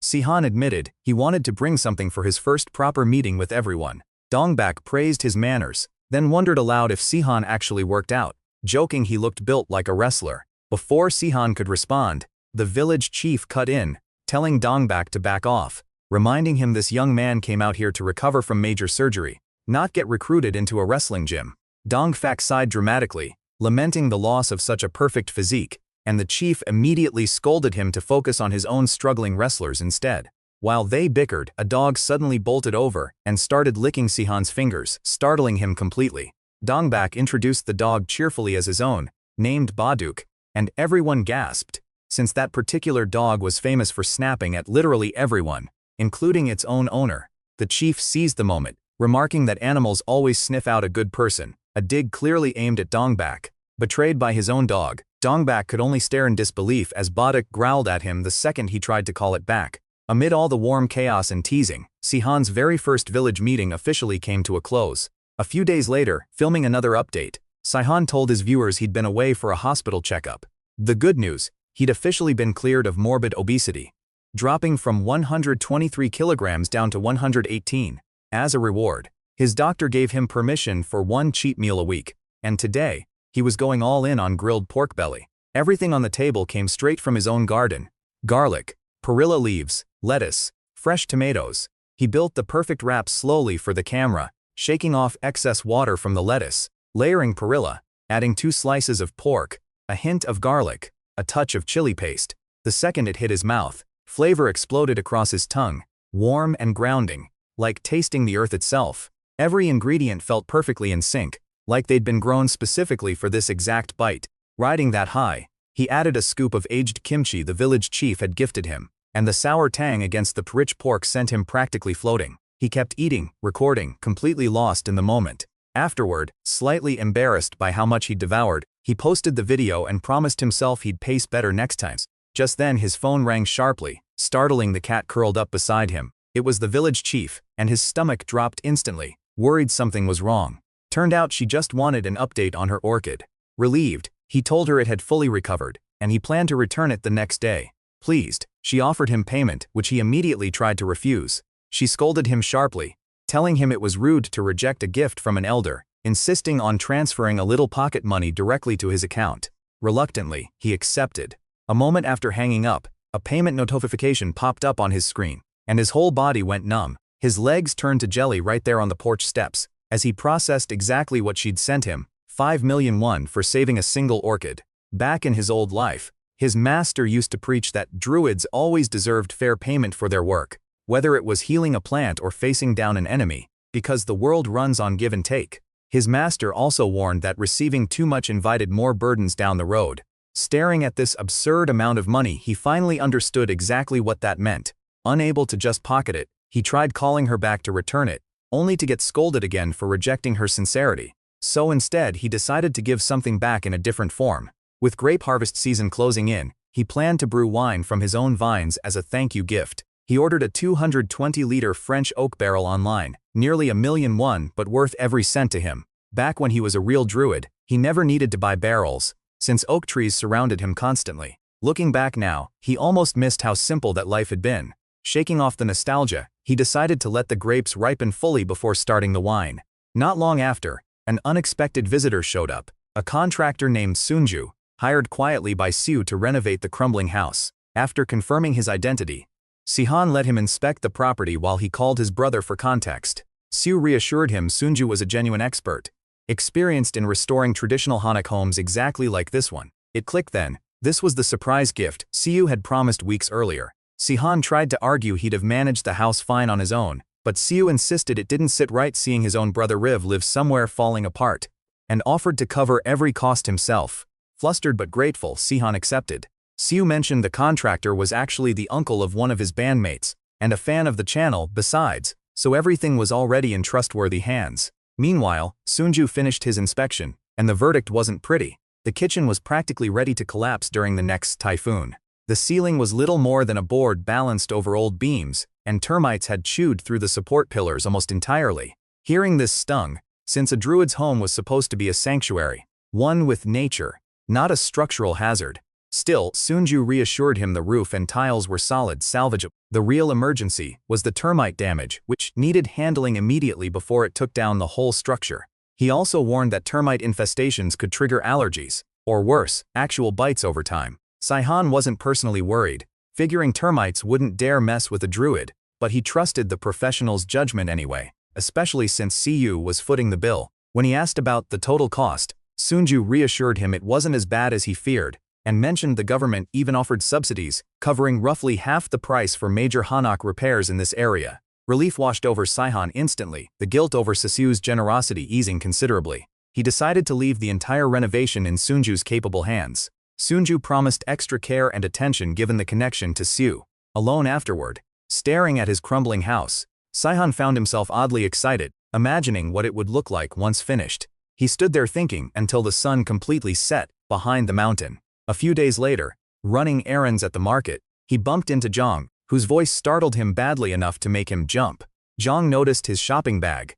Xihan admitted he wanted to bring something for his first proper meeting with everyone. Dongbak praised his manners, then wondered aloud if Xihan actually worked out, joking he looked built like a wrestler. Before Xihan could respond, the village chief cut in, telling Dongbak to back off, reminding him this young man came out here to recover from major surgery, not get recruited into a wrestling gym. Dongbak sighed dramatically, lamenting the loss of such a perfect physique, and the chief immediately scolded him to focus on his own struggling wrestlers instead. While they bickered, a dog suddenly bolted over and started licking Xihan's fingers, startling him completely. Dongbak introduced the dog cheerfully as his own, named Baduk, and everyone gasped, since that particular dog was famous for snapping at literally everyone, including its own owner. The chief seized the moment, remarking that animals always sniff out a good person, a dig clearly aimed at Dongbak. Betrayed by his own dog, Dongbak could only stare in disbelief as Baduk growled at him the second he tried to call it back. Amid all the warm chaos and teasing, Xihan's very first village meeting officially came to a close. A few days later, filming another update, Xihan told his viewers he'd been away for a hospital checkup. The good news, he'd officially been cleared of morbid obesity, dropping from 123 kilograms down to 118. As a reward, his doctor gave him permission for one cheat meal a week, and today, he was going all in on grilled pork belly. Everything on the table came straight from his own garden. Garlic, perilla leaves, lettuce, fresh tomatoes. He built the perfect wrap slowly for the camera, shaking off excess water from the lettuce, layering perilla, adding 2 slices of pork, a hint of garlic, a touch of chili paste. The second it hit his mouth, flavor exploded across his tongue, warm and grounding, like tasting the earth itself. Every ingredient felt perfectly in sync, like they'd been grown specifically for this exact bite. Riding that high, he added a scoop of aged kimchi the village chief had gifted him, and the sour tang against the rich pork sent him practically floating. He kept eating, recording, completely lost in the moment. Afterward, slightly embarrassed by how much he'd devoured, he posted the video and promised himself he'd pace better next time. Just then his phone rang sharply, startling the cat curled up beside him. It was the village chief, and his stomach dropped instantly, worried something was wrong. Turned out she just wanted an update on her orchid. Relieved, he told her it had fully recovered, and he planned to return it the next day. Pleased, she offered him payment, which he immediately tried to refuse. She scolded him sharply, telling him it was rude to reject a gift from an elder, insisting on transferring a little pocket money directly to his account. Reluctantly, he accepted. A moment after hanging up, a payment notification popped up on his screen, and his whole body went numb. His legs turned to jelly right there on the porch steps, as he processed exactly what she'd sent him, 5 million won for saving a single orchid. Back in his old life, his master used to preach that druids always deserved fair payment for their work, whether it was healing a plant or facing down an enemy, because the world runs on give and take. His master also warned that receiving too much invited more burdens down the road. Staring at this absurd amount of money, he finally understood exactly what that meant. Unable to just pocket it, he tried calling her back to return it, only to get scolded again for rejecting her sincerity. So instead he decided to give something back in a different form. With grape harvest season closing in, he planned to brew wine from his own vines as a thank you gift. He ordered a 220-liter French oak barrel online, nearly 1 million won but worth every cent to him. Back when he was a real druid, he never needed to buy barrels, since oak trees surrounded him constantly. Looking back now, he almost missed how simple that life had been. Shaking off the nostalgia, he decided to let the grapes ripen fully before starting the wine. Not long after, an unexpected visitor showed up, a contractor named Sunju, hired quietly by Siu to renovate the crumbling house. After confirming his identity, Sihan let him inspect the property while he called his brother for context. Siu reassured him Sunju was a genuine expert, experienced in restoring traditional Hanak homes exactly like this one. It clicked then. This was the surprise gift Siu had promised weeks earlier. Sihan tried to argue he'd have managed the house fine on his own, but Siu insisted it didn't sit right seeing his own brother Riv live somewhere falling apart, and offered to cover every cost himself. Flustered but grateful, Sihan accepted. Siu mentioned the contractor was actually the uncle of one of his bandmates, and a fan of the channel besides, so everything was already in trustworthy hands. Meanwhile, Sunju finished his inspection, and the verdict wasn't pretty. The kitchen was practically ready to collapse during the next typhoon. The ceiling was little more than a board balanced over old beams, and termites had chewed through the support pillars almost entirely. Hearing this stung, since a druid's home was supposed to be a sanctuary, one with nature, not a structural hazard. Still, Sunju reassured him the roof and tiles were solid, salvageable. The real emergency was the termite damage, which needed handling immediately before it took down the whole structure. He also warned that termite infestations could trigger allergies, or worse, actual bites over time. Sihan wasn't personally worried, figuring termites wouldn't dare mess with a druid, but he trusted the professional's judgment anyway, especially since Siu was footing the bill. When he asked about the total cost, Sunju reassured him it wasn't as bad as he feared, and mentioned the government even offered subsidies, covering roughly half the price for major Hanak repairs in this area. Relief washed over Sihan instantly, the guilt over Sisu's generosity easing considerably. He decided to leave the entire renovation in Sunju's capable hands. Sunju promised extra care and attention given the connection to Siu. Alone afterward, staring at his crumbling house, Sihan found himself oddly excited, imagining what it would look like once finished. He stood there thinking until the sun completely set behind the mountain. A few days later, running errands at the market, he bumped into Zhang, whose voice startled him badly enough to make him jump. Zhang noticed his shopping bag,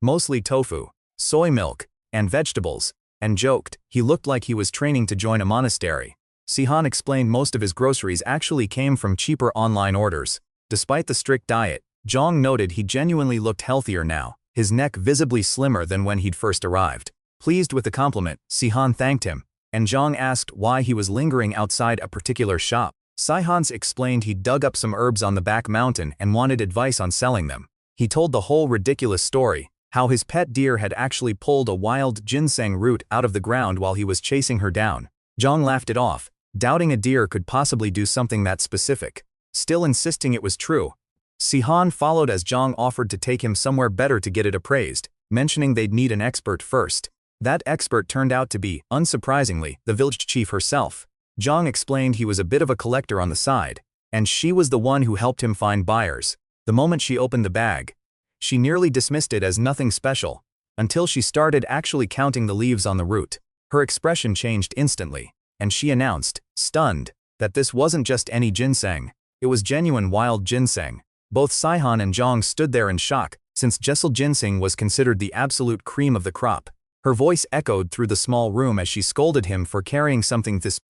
mostly tofu, soy milk, and vegetables, and joked he looked like he was training to join a monastery. Sihan explained most of his groceries actually came from cheaper online orders. Despite the strict diet, Zhang noted he genuinely looked healthier now, his neck visibly slimmer than when he'd first arrived. Pleased with the compliment, Sihan thanked him, and Zhang asked why he was lingering outside a particular shop. Sihan explained he'd dug up some herbs on the back mountain and wanted advice on selling them. He told the whole ridiculous story, how his pet deer had actually pulled a wild ginseng root out of the ground while he was chasing her down. Zhang laughed it off, doubting a deer could possibly do something that specific. Still insisting it was true, Sihan followed as Zhang offered to take him somewhere better to get it appraised, mentioning they'd need an expert first. That expert turned out to be, unsurprisingly, the village chief herself. Zhang explained he was a bit of a collector on the side, and she was the one who helped him find buyers. The moment she opened the bag, she nearly dismissed it as nothing special, until she started actually counting the leaves on the root. Her expression changed instantly, and she announced, stunned, that this wasn't just any ginseng, it was genuine wild ginseng. Both Sihan and Zhang stood there in shock, since Jessel ginseng was considered the absolute cream of the crop. Her voice echoed through the small room as she scolded him for carrying something this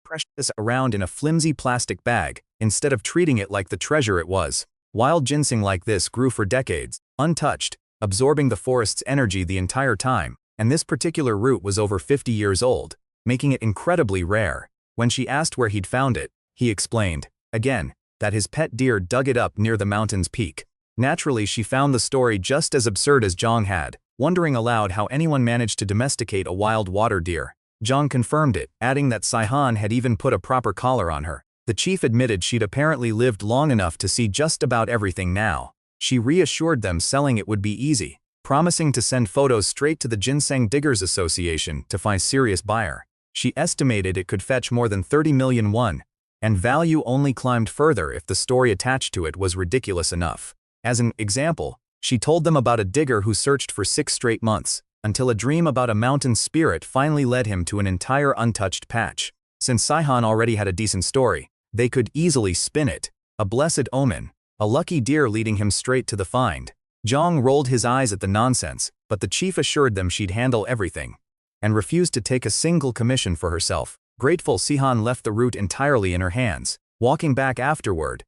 precious around in a flimsy plastic bag, instead of treating it like the treasure it was. Wild ginseng like this grew for decades, untouched, absorbing the forest's energy the entire time, and this particular root was over 50 years old, making it incredibly rare. When she asked where he'd found it, he explained, again, that his pet deer dug it up near the mountain's peak. Naturally, she found the story just as absurd as Zhang had, wondering aloud how anyone managed to domesticate a wild water deer. Zhang confirmed it, adding that Sihan had even put a proper collar on her. The chief admitted she'd apparently lived long enough to see just about everything now. She reassured them selling it would be easy, promising to send photos straight to the Ginseng Diggers Association to find a serious buyer. She estimated it could fetch more than 30 million won, and value only climbed further if the story attached to it was ridiculous enough. As an example, she told them about a digger who searched for 6 straight months, until a dream about a mountain spirit finally led him to an entire untouched patch. Since Sihan already had a decent story, they could easily spin it. A blessed omen, a lucky deer leading him straight to the find. Zhang rolled his eyes at the nonsense, but the chief assured them she'd handle everything, and refused to take a single commission for herself. Grateful, Sihan left the root entirely in her hands. Walking back afterward,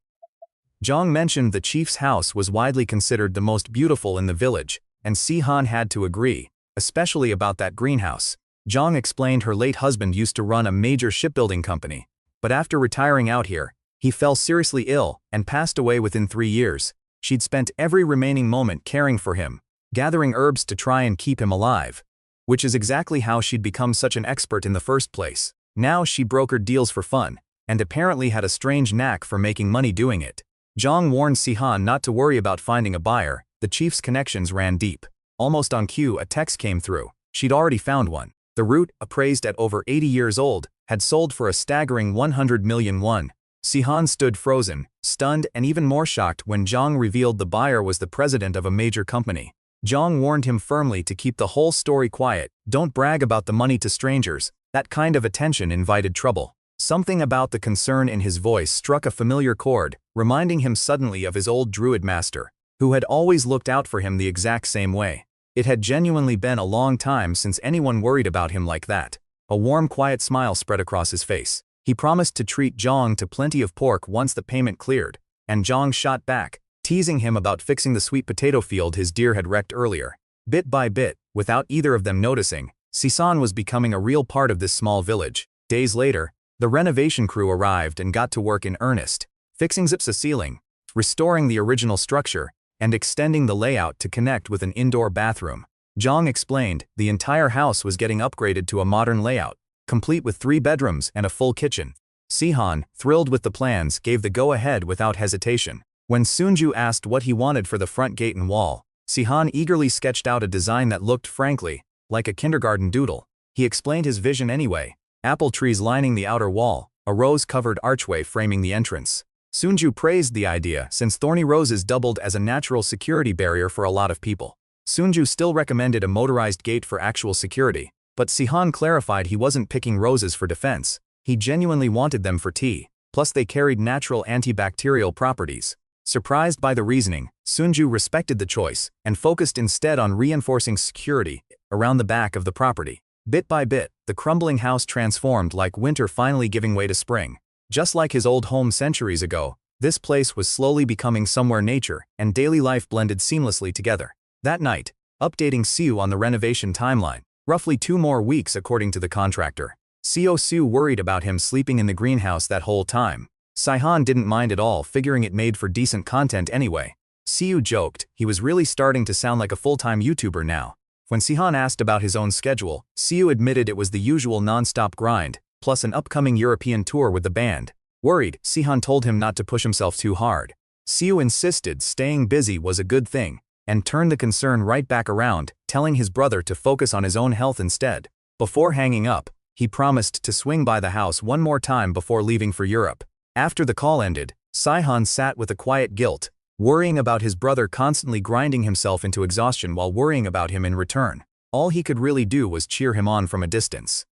Zhang mentioned the chief's house was widely considered the most beautiful in the village, and Sihan had to agree, especially about that greenhouse. Zhang explained her late husband used to run a major shipbuilding company, but after retiring out here, he fell seriously ill and passed away within 3 years. She'd spent every remaining moment caring for him, gathering herbs to try and keep him alive, which is exactly how she'd become such an expert in the first place. Now she brokered deals for fun, and apparently had a strange knack for making money doing it. Zhang warned Sihan not to worry about finding a buyer. The chief's connections ran deep. Almost on cue, a text came through. She'd already found one. The root, appraised at over 80 years old, had sold for a staggering 100 million won. Sihan stood frozen, stunned, and even more shocked when Zhang revealed the buyer was the president of a major company. Zhang warned him firmly to keep the whole story quiet. Don't brag about the money to strangers. That kind of attention invited trouble. Something about the concern in his voice struck a familiar chord, reminding him suddenly of his old druid master, who had always looked out for him the exact same way. It had genuinely been a long time since anyone worried about him like that. A warm, quiet smile spread across his face. He promised to treat Zhang to plenty of pork once the payment cleared, and Zhang shot back, teasing him about fixing the sweet potato field his deer had wrecked earlier. Bit by bit, without either of them noticing, Sisan was becoming a real part of this small village. Days later, the renovation crew arrived and got to work in earnest, fixing the ceiling, restoring the original structure, and extending the layout to connect with an indoor bathroom. Zhang explained the entire house was getting upgraded to a modern layout, complete with 3 bedrooms and a full kitchen. Sihan, thrilled with the plans, gave the go-ahead without hesitation. When Sunju asked what he wanted for the front gate and wall, Sihan eagerly sketched out a design that looked, frankly, like a kindergarten doodle. He explained his vision anyway: apple trees lining the outer wall, a rose-covered archway framing the entrance. Sunju praised the idea since thorny roses doubled as a natural security barrier for a lot of people. Sunju still recommended a motorized gate for actual security, but Sihan clarified he wasn't picking roses for defense. He genuinely wanted them for tea, plus they carried natural antibacterial properties. Surprised by the reasoning, Sunju respected the choice and focused instead on reinforcing security around the back of the property. Bit by bit, the crumbling house transformed, like winter finally giving way to spring. Just like his old home centuries ago, this place was slowly becoming somewhere nature and daily life blended seamlessly together. That night, updating Siu on the renovation timeline, roughly 2 more weeks according to the contractor. Siu worried about him sleeping in the greenhouse that whole time. Sihan didn't mind at all, figuring it made for decent content anyway. Siu joked he was really starting to sound like a full-time YouTuber now. When Sihan asked about his own schedule, Siu admitted it was the usual non-stop grind, plus an upcoming European tour with the band. Worried, Sihan told him not to push himself too hard. Siu insisted staying busy was a good thing, and turned the concern right back around, telling his brother to focus on his own health instead. Before hanging up, he promised to swing by the house one more time before leaving for Europe. After the call ended, Saihan sat with a quiet guilt, worrying about his brother constantly grinding himself into exhaustion while worrying about him in return. All he could really do was cheer him on from a distance.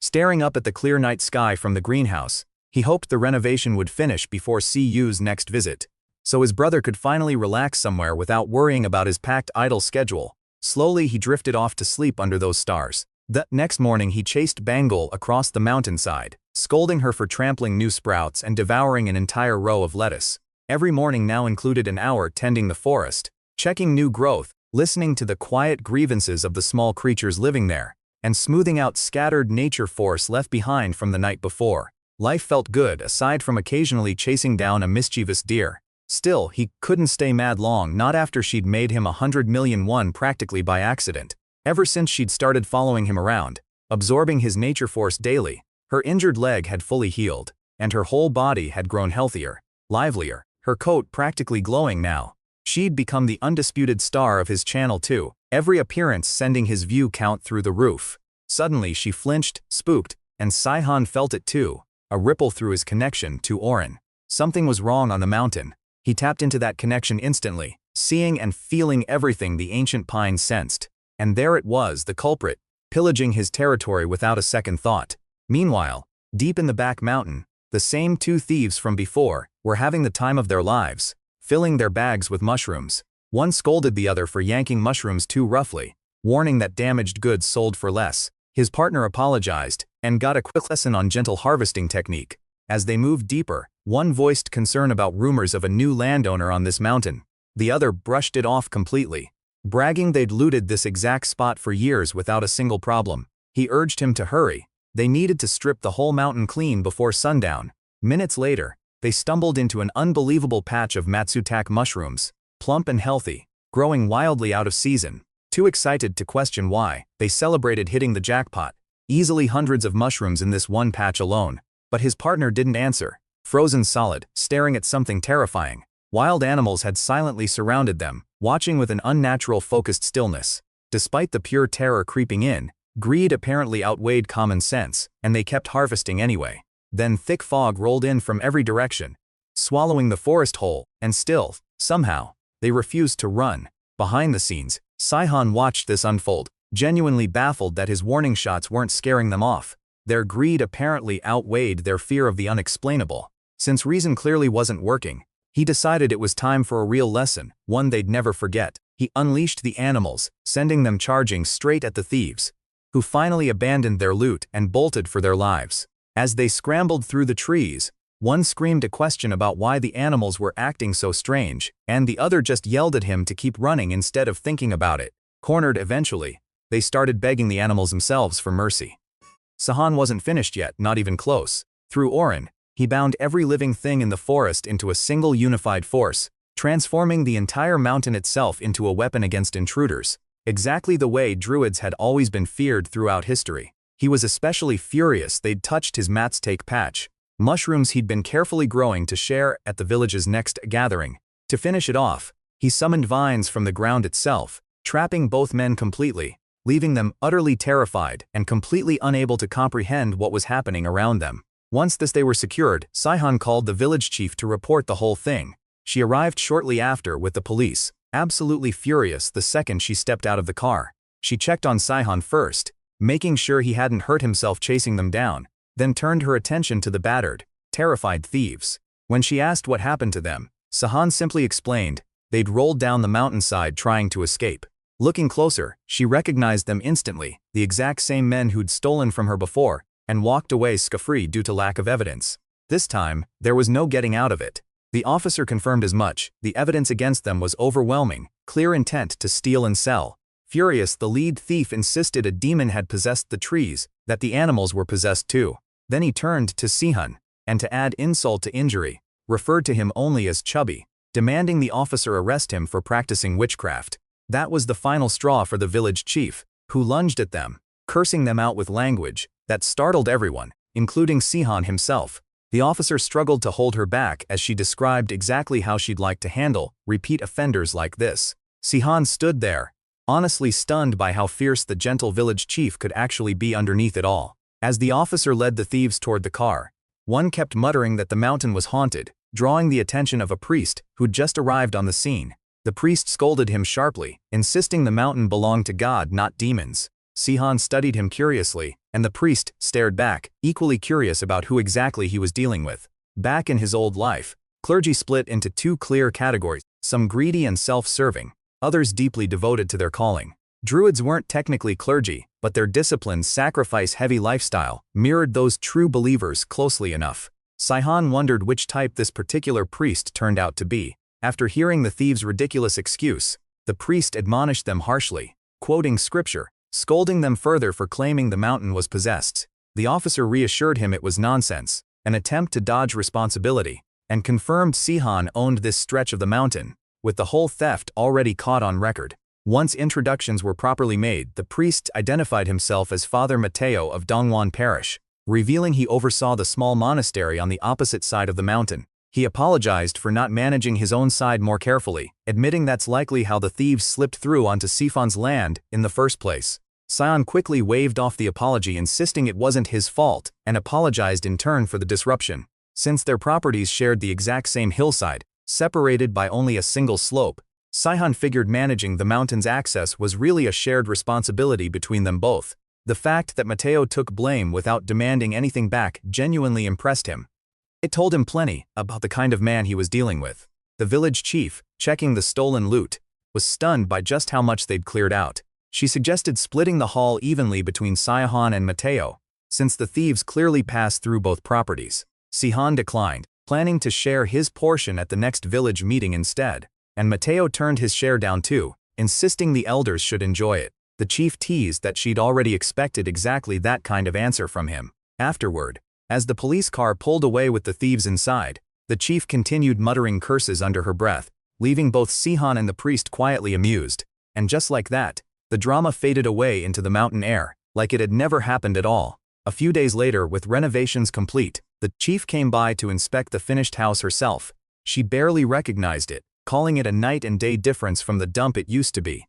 Staring up at the clear night sky from the greenhouse, he hoped the renovation would finish before Siu's next visit, so his brother could finally relax somewhere without worrying about his packed idle schedule. Slowly he drifted off to sleep under those stars. The next morning he chased Bangul across the mountainside, scolding her for trampling new sprouts and devouring an entire row of lettuce. Every morning now included an hour tending the forest, checking new growth, listening to the quiet grievances of the small creatures living there, and smoothing out scattered nature force left behind from the night before. Life felt good aside from occasionally chasing down a mischievous deer. Still, he couldn't stay mad long, not after she'd made him 100 million won practically by accident. Ever since she'd started following him around, absorbing his nature force daily, her injured leg had fully healed, and her whole body had grown healthier, livelier, her coat practically glowing now. She'd become the undisputed star of his channel too, every appearance sending his view count through the roof. Suddenly she flinched, spooked, and Saihan felt it too, a ripple through his connection to Orin. Something was wrong on the mountain. He tapped into that connection instantly, seeing and feeling everything the ancient pine sensed. And there it was, the culprit, pillaging his territory without a second thought. Meanwhile, deep in the back mountain, the same two thieves from before were having the time of their lives, filling their bags with mushrooms. One scolded the other for yanking mushrooms too roughly, warning that damaged goods sold for less. His partner apologized and got a quick lesson on gentle harvesting technique. As they moved deeper, one voiced concern about rumors of a new landowner on this mountain. The other brushed it off completely, bragging they'd looted this exact spot for years without a single problem. He urged him to hurry. They needed to strip the whole mountain clean before sundown. Minutes later, they stumbled into an unbelievable patch of Matsutake mushrooms, plump and healthy, growing wildly out of season. Too excited to question why, they celebrated hitting the jackpot. Easily hundreds of mushrooms in this one patch alone. But his partner didn't answer, frozen solid, staring at something terrifying. Wild animals had silently surrounded them, watching with an unnatural focused stillness. Despite the pure terror creeping in, greed apparently outweighed common sense, and they kept harvesting anyway. Then thick fog rolled in from every direction, swallowing the forest whole, and still, somehow, they refused to run. Behind the scenes, Saihan watched this unfold, genuinely baffled that his warning shots weren't scaring them off. Their greed apparently outweighed their fear of the unexplainable. Since reason clearly wasn't working, he decided it was time for a real lesson, one they'd never forget. He unleashed the animals, sending them charging straight at the thieves, who finally abandoned their loot and bolted for their lives. As they scrambled through the trees, one screamed a question about why the animals were acting so strange, and the other just yelled at him to keep running instead of thinking about it. Cornered eventually, they started begging the animals themselves for mercy. Saihan wasn't finished yet, not even close. Through Orin, he bound every living thing in the forest into a single unified force, transforming the entire mountain itself into a weapon against intruders, exactly the way druids had always been feared throughout history. He was especially furious they'd touched his Matsutake patch, mushrooms he'd been carefully growing to share at the village's next gathering. To finish it off, he summoned vines from the ground itself, trapping both men completely, leaving them utterly terrified and completely unable to comprehend what was happening around them. Once they were secured, Saihan called the village chief to report the whole thing. She arrived shortly after with the police, absolutely furious the second she stepped out of the car. She checked on Saihan first, making sure he hadn't hurt himself chasing them down, then turned her attention to the battered, terrified thieves. When she asked what happened to them, Saihan simply explained they'd rolled down the mountainside trying to escape. Looking closer, she recognized them instantly, the exact same men who'd stolen from her before and walked away scot-free due to lack of evidence. This time, there was no getting out of it. The officer confirmed as much. The evidence against them was overwhelming, clear intent to steal and sell. Furious, the lead thief insisted a demon had possessed the trees, that the animals were possessed too. Then he turned to Saihan, and to add insult to injury, referred to him only as Chubby, demanding the officer arrest him for practicing witchcraft. That was the final straw for the village chief, who lunged at them, cursing them out with language that startled everyone, including Saihan himself. The officer struggled to hold her back as she described exactly how she'd like to handle repeat offenders like this. Sihan stood there, honestly stunned by how fierce the gentle village chief could actually be underneath it all. As the officer led the thieves toward the car, one kept muttering that the mountain was haunted, drawing the attention of a priest who'd just arrived on the scene. The priest scolded him sharply, insisting the mountain belonged to God, not demons. Sihan studied him curiously, and the priest stared back, equally curious about who exactly he was dealing with. Back in his old life, clergy split into two clear categories, some greedy and self-serving, others deeply devoted to their calling. Druids weren't technically clergy, but their disciplined, sacrifice-heavy lifestyle mirrored those true believers closely enough. Sihan wondered which type this particular priest turned out to be. After hearing the thieves' ridiculous excuse, the priest admonished them harshly, quoting scripture, scolding them further for claiming the mountain was possessed. The officer reassured him it was nonsense, an attempt to dodge responsibility, and confirmed Sihan owned this stretch of the mountain, with the whole theft already caught on record. Once introductions were properly made, the priest identified himself as Father Mateo of Dongwon Parish, revealing he oversaw the small monastery on the opposite side of the mountain. He apologized for not managing his own side more carefully, admitting that's likely how the thieves slipped through onto Sifan's land in the first place. Sion quickly waved off the apology, insisting it wasn't his fault, and apologized in turn for the disruption. Since their properties shared the exact same hillside, separated by only a single slope, Sihan figured managing the mountain's access was really a shared responsibility between them both. The fact that Mateo took blame without demanding anything back genuinely impressed him. It told him plenty about the kind of man he was dealing with. The village chief, checking the stolen loot, was stunned by just how much they'd cleared out. She suggested splitting the haul evenly between Sihan and Mateo, since the thieves clearly passed through both properties. Sihan declined, planning to share his portion at the next village meeting instead, and Mateo turned his share down too, insisting the elders should enjoy it. The chief teased that she'd already expected exactly that kind of answer from him. Afterward, as the police car pulled away with the thieves inside, the chief continued muttering curses under her breath, leaving both Sihan and the priest quietly amused. And just like that, the drama faded away into the mountain air, like it had never happened at all. A few days later, with renovations complete, the chief came by to inspect the finished house herself. She barely recognized it, calling it a night and day difference from the dump it used to be.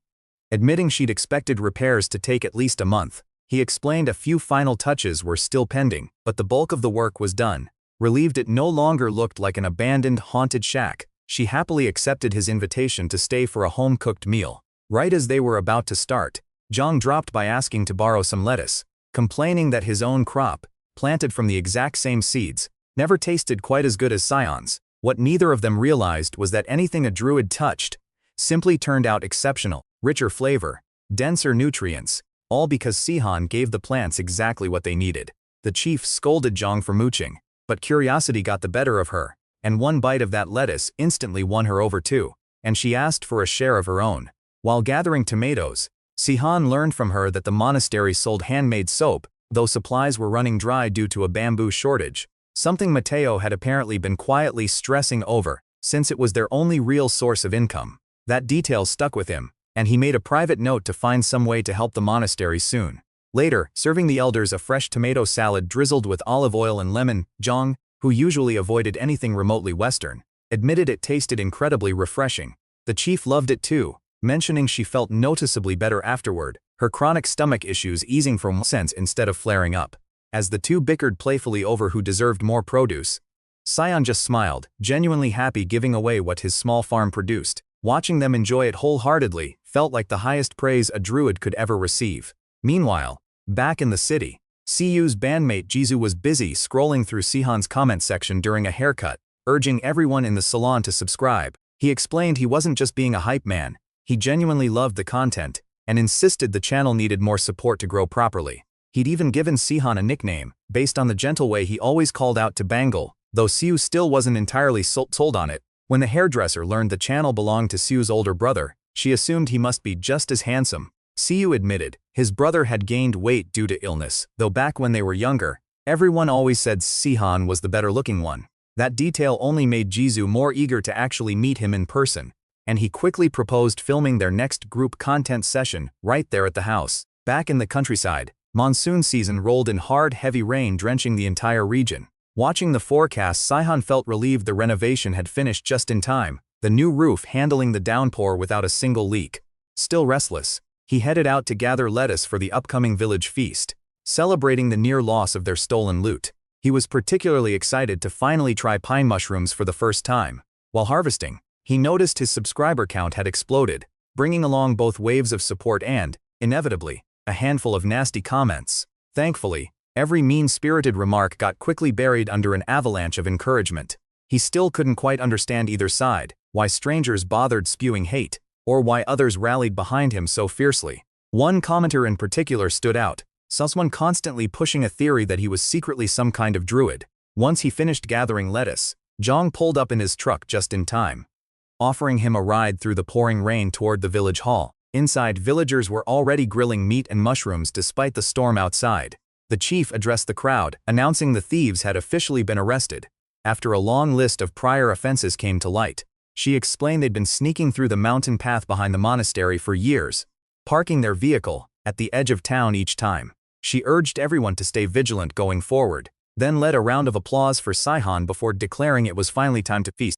Admitting she'd expected repairs to take at least a month, he explained a few final touches were still pending, but the bulk of the work was done. Relieved it no longer looked like an abandoned, haunted shack, she happily accepted his invitation to stay for a home-cooked meal. Right as they were about to start, Zhang dropped by asking to borrow some lettuce, complaining that his own crop, planted from the exact same seeds, never tasted quite as good as Sion's. What neither of them realized was that anything a druid touched simply turned out exceptional, richer flavor, denser nutrients, all because Sihan gave the plants exactly what they needed. The chief scolded Zhang for mooching, but curiosity got the better of her, and one bite of that lettuce instantly won her over too, and she asked for a share of her own. While gathering tomatoes, Sihan learned from her that the monastery sold handmade soap, though supplies were running dry due to a bamboo shortage, something Mateo had apparently been quietly stressing over, since it was their only real source of income. That detail stuck with him, and he made a private note to find some way to help the monastery soon. Later, serving the elders a fresh tomato salad drizzled with olive oil and lemon, Zhang, who usually avoided anything remotely Western, admitted it tasted incredibly refreshing. The chief loved it too, mentioning she felt noticeably better afterward, her chronic stomach issues easing for months instead of flaring up. As the two bickered playfully over who deserved more produce, Sion just smiled, genuinely happy giving away what his small farm produced. Watching them enjoy it wholeheartedly felt like the highest praise a druid could ever receive. Meanwhile, back in the city, Siyu's bandmate Jisoo was busy scrolling through Sihan's comment section during a haircut, urging everyone in the salon to subscribe. He explained he wasn't just being a hype man, he genuinely loved the content, and insisted the channel needed more support to grow properly. He'd even given Sihan a nickname, based on the gentle way he always called out to Bangul, though Siyu still wasn't entirely sold on it. When the hairdresser learned the channel belonged to Siyu's older brother, she assumed he must be just as handsome. Siyu admitted his brother had gained weight due to illness, though back when they were younger, everyone always said Sihan was the better-looking one. That detail only made Jisoo more eager to actually meet him in person, and he quickly proposed filming their next group content session right there at the house. Back in the countryside, monsoon season rolled in hard, heavy rain drenching the entire region. Watching the forecast, Saihan felt relieved the renovation had finished just in time, the new roof handling the downpour without a single leak. Still restless, he headed out to gather lettuce for the upcoming village feast, celebrating the near loss of their stolen loot. He was particularly excited to finally try pine mushrooms for the first time. While harvesting, he noticed his subscriber count had exploded, bringing along both waves of support and, inevitably, a handful of nasty comments. Thankfully, every mean-spirited remark got quickly buried under an avalanche of encouragement. He still couldn't quite understand either side, why strangers bothered spewing hate, or why others rallied behind him so fiercely. One commenter in particular stood out, someone constantly pushing a theory that he was secretly some kind of druid. Once he finished gathering lettuce, Zhang pulled up in his truck just in time, offering him a ride through the pouring rain toward the village hall. Inside, villagers were already grilling meat and mushrooms despite the storm outside. The chief addressed the crowd, announcing the thieves had officially been arrested. After a long list of prior offenses came to light, she explained they'd been sneaking through the mountain path behind the monastery for years, parking their vehicle at the edge of town each time. She urged everyone to stay vigilant going forward, then led a round of applause for Saihan before declaring it was finally time to feast.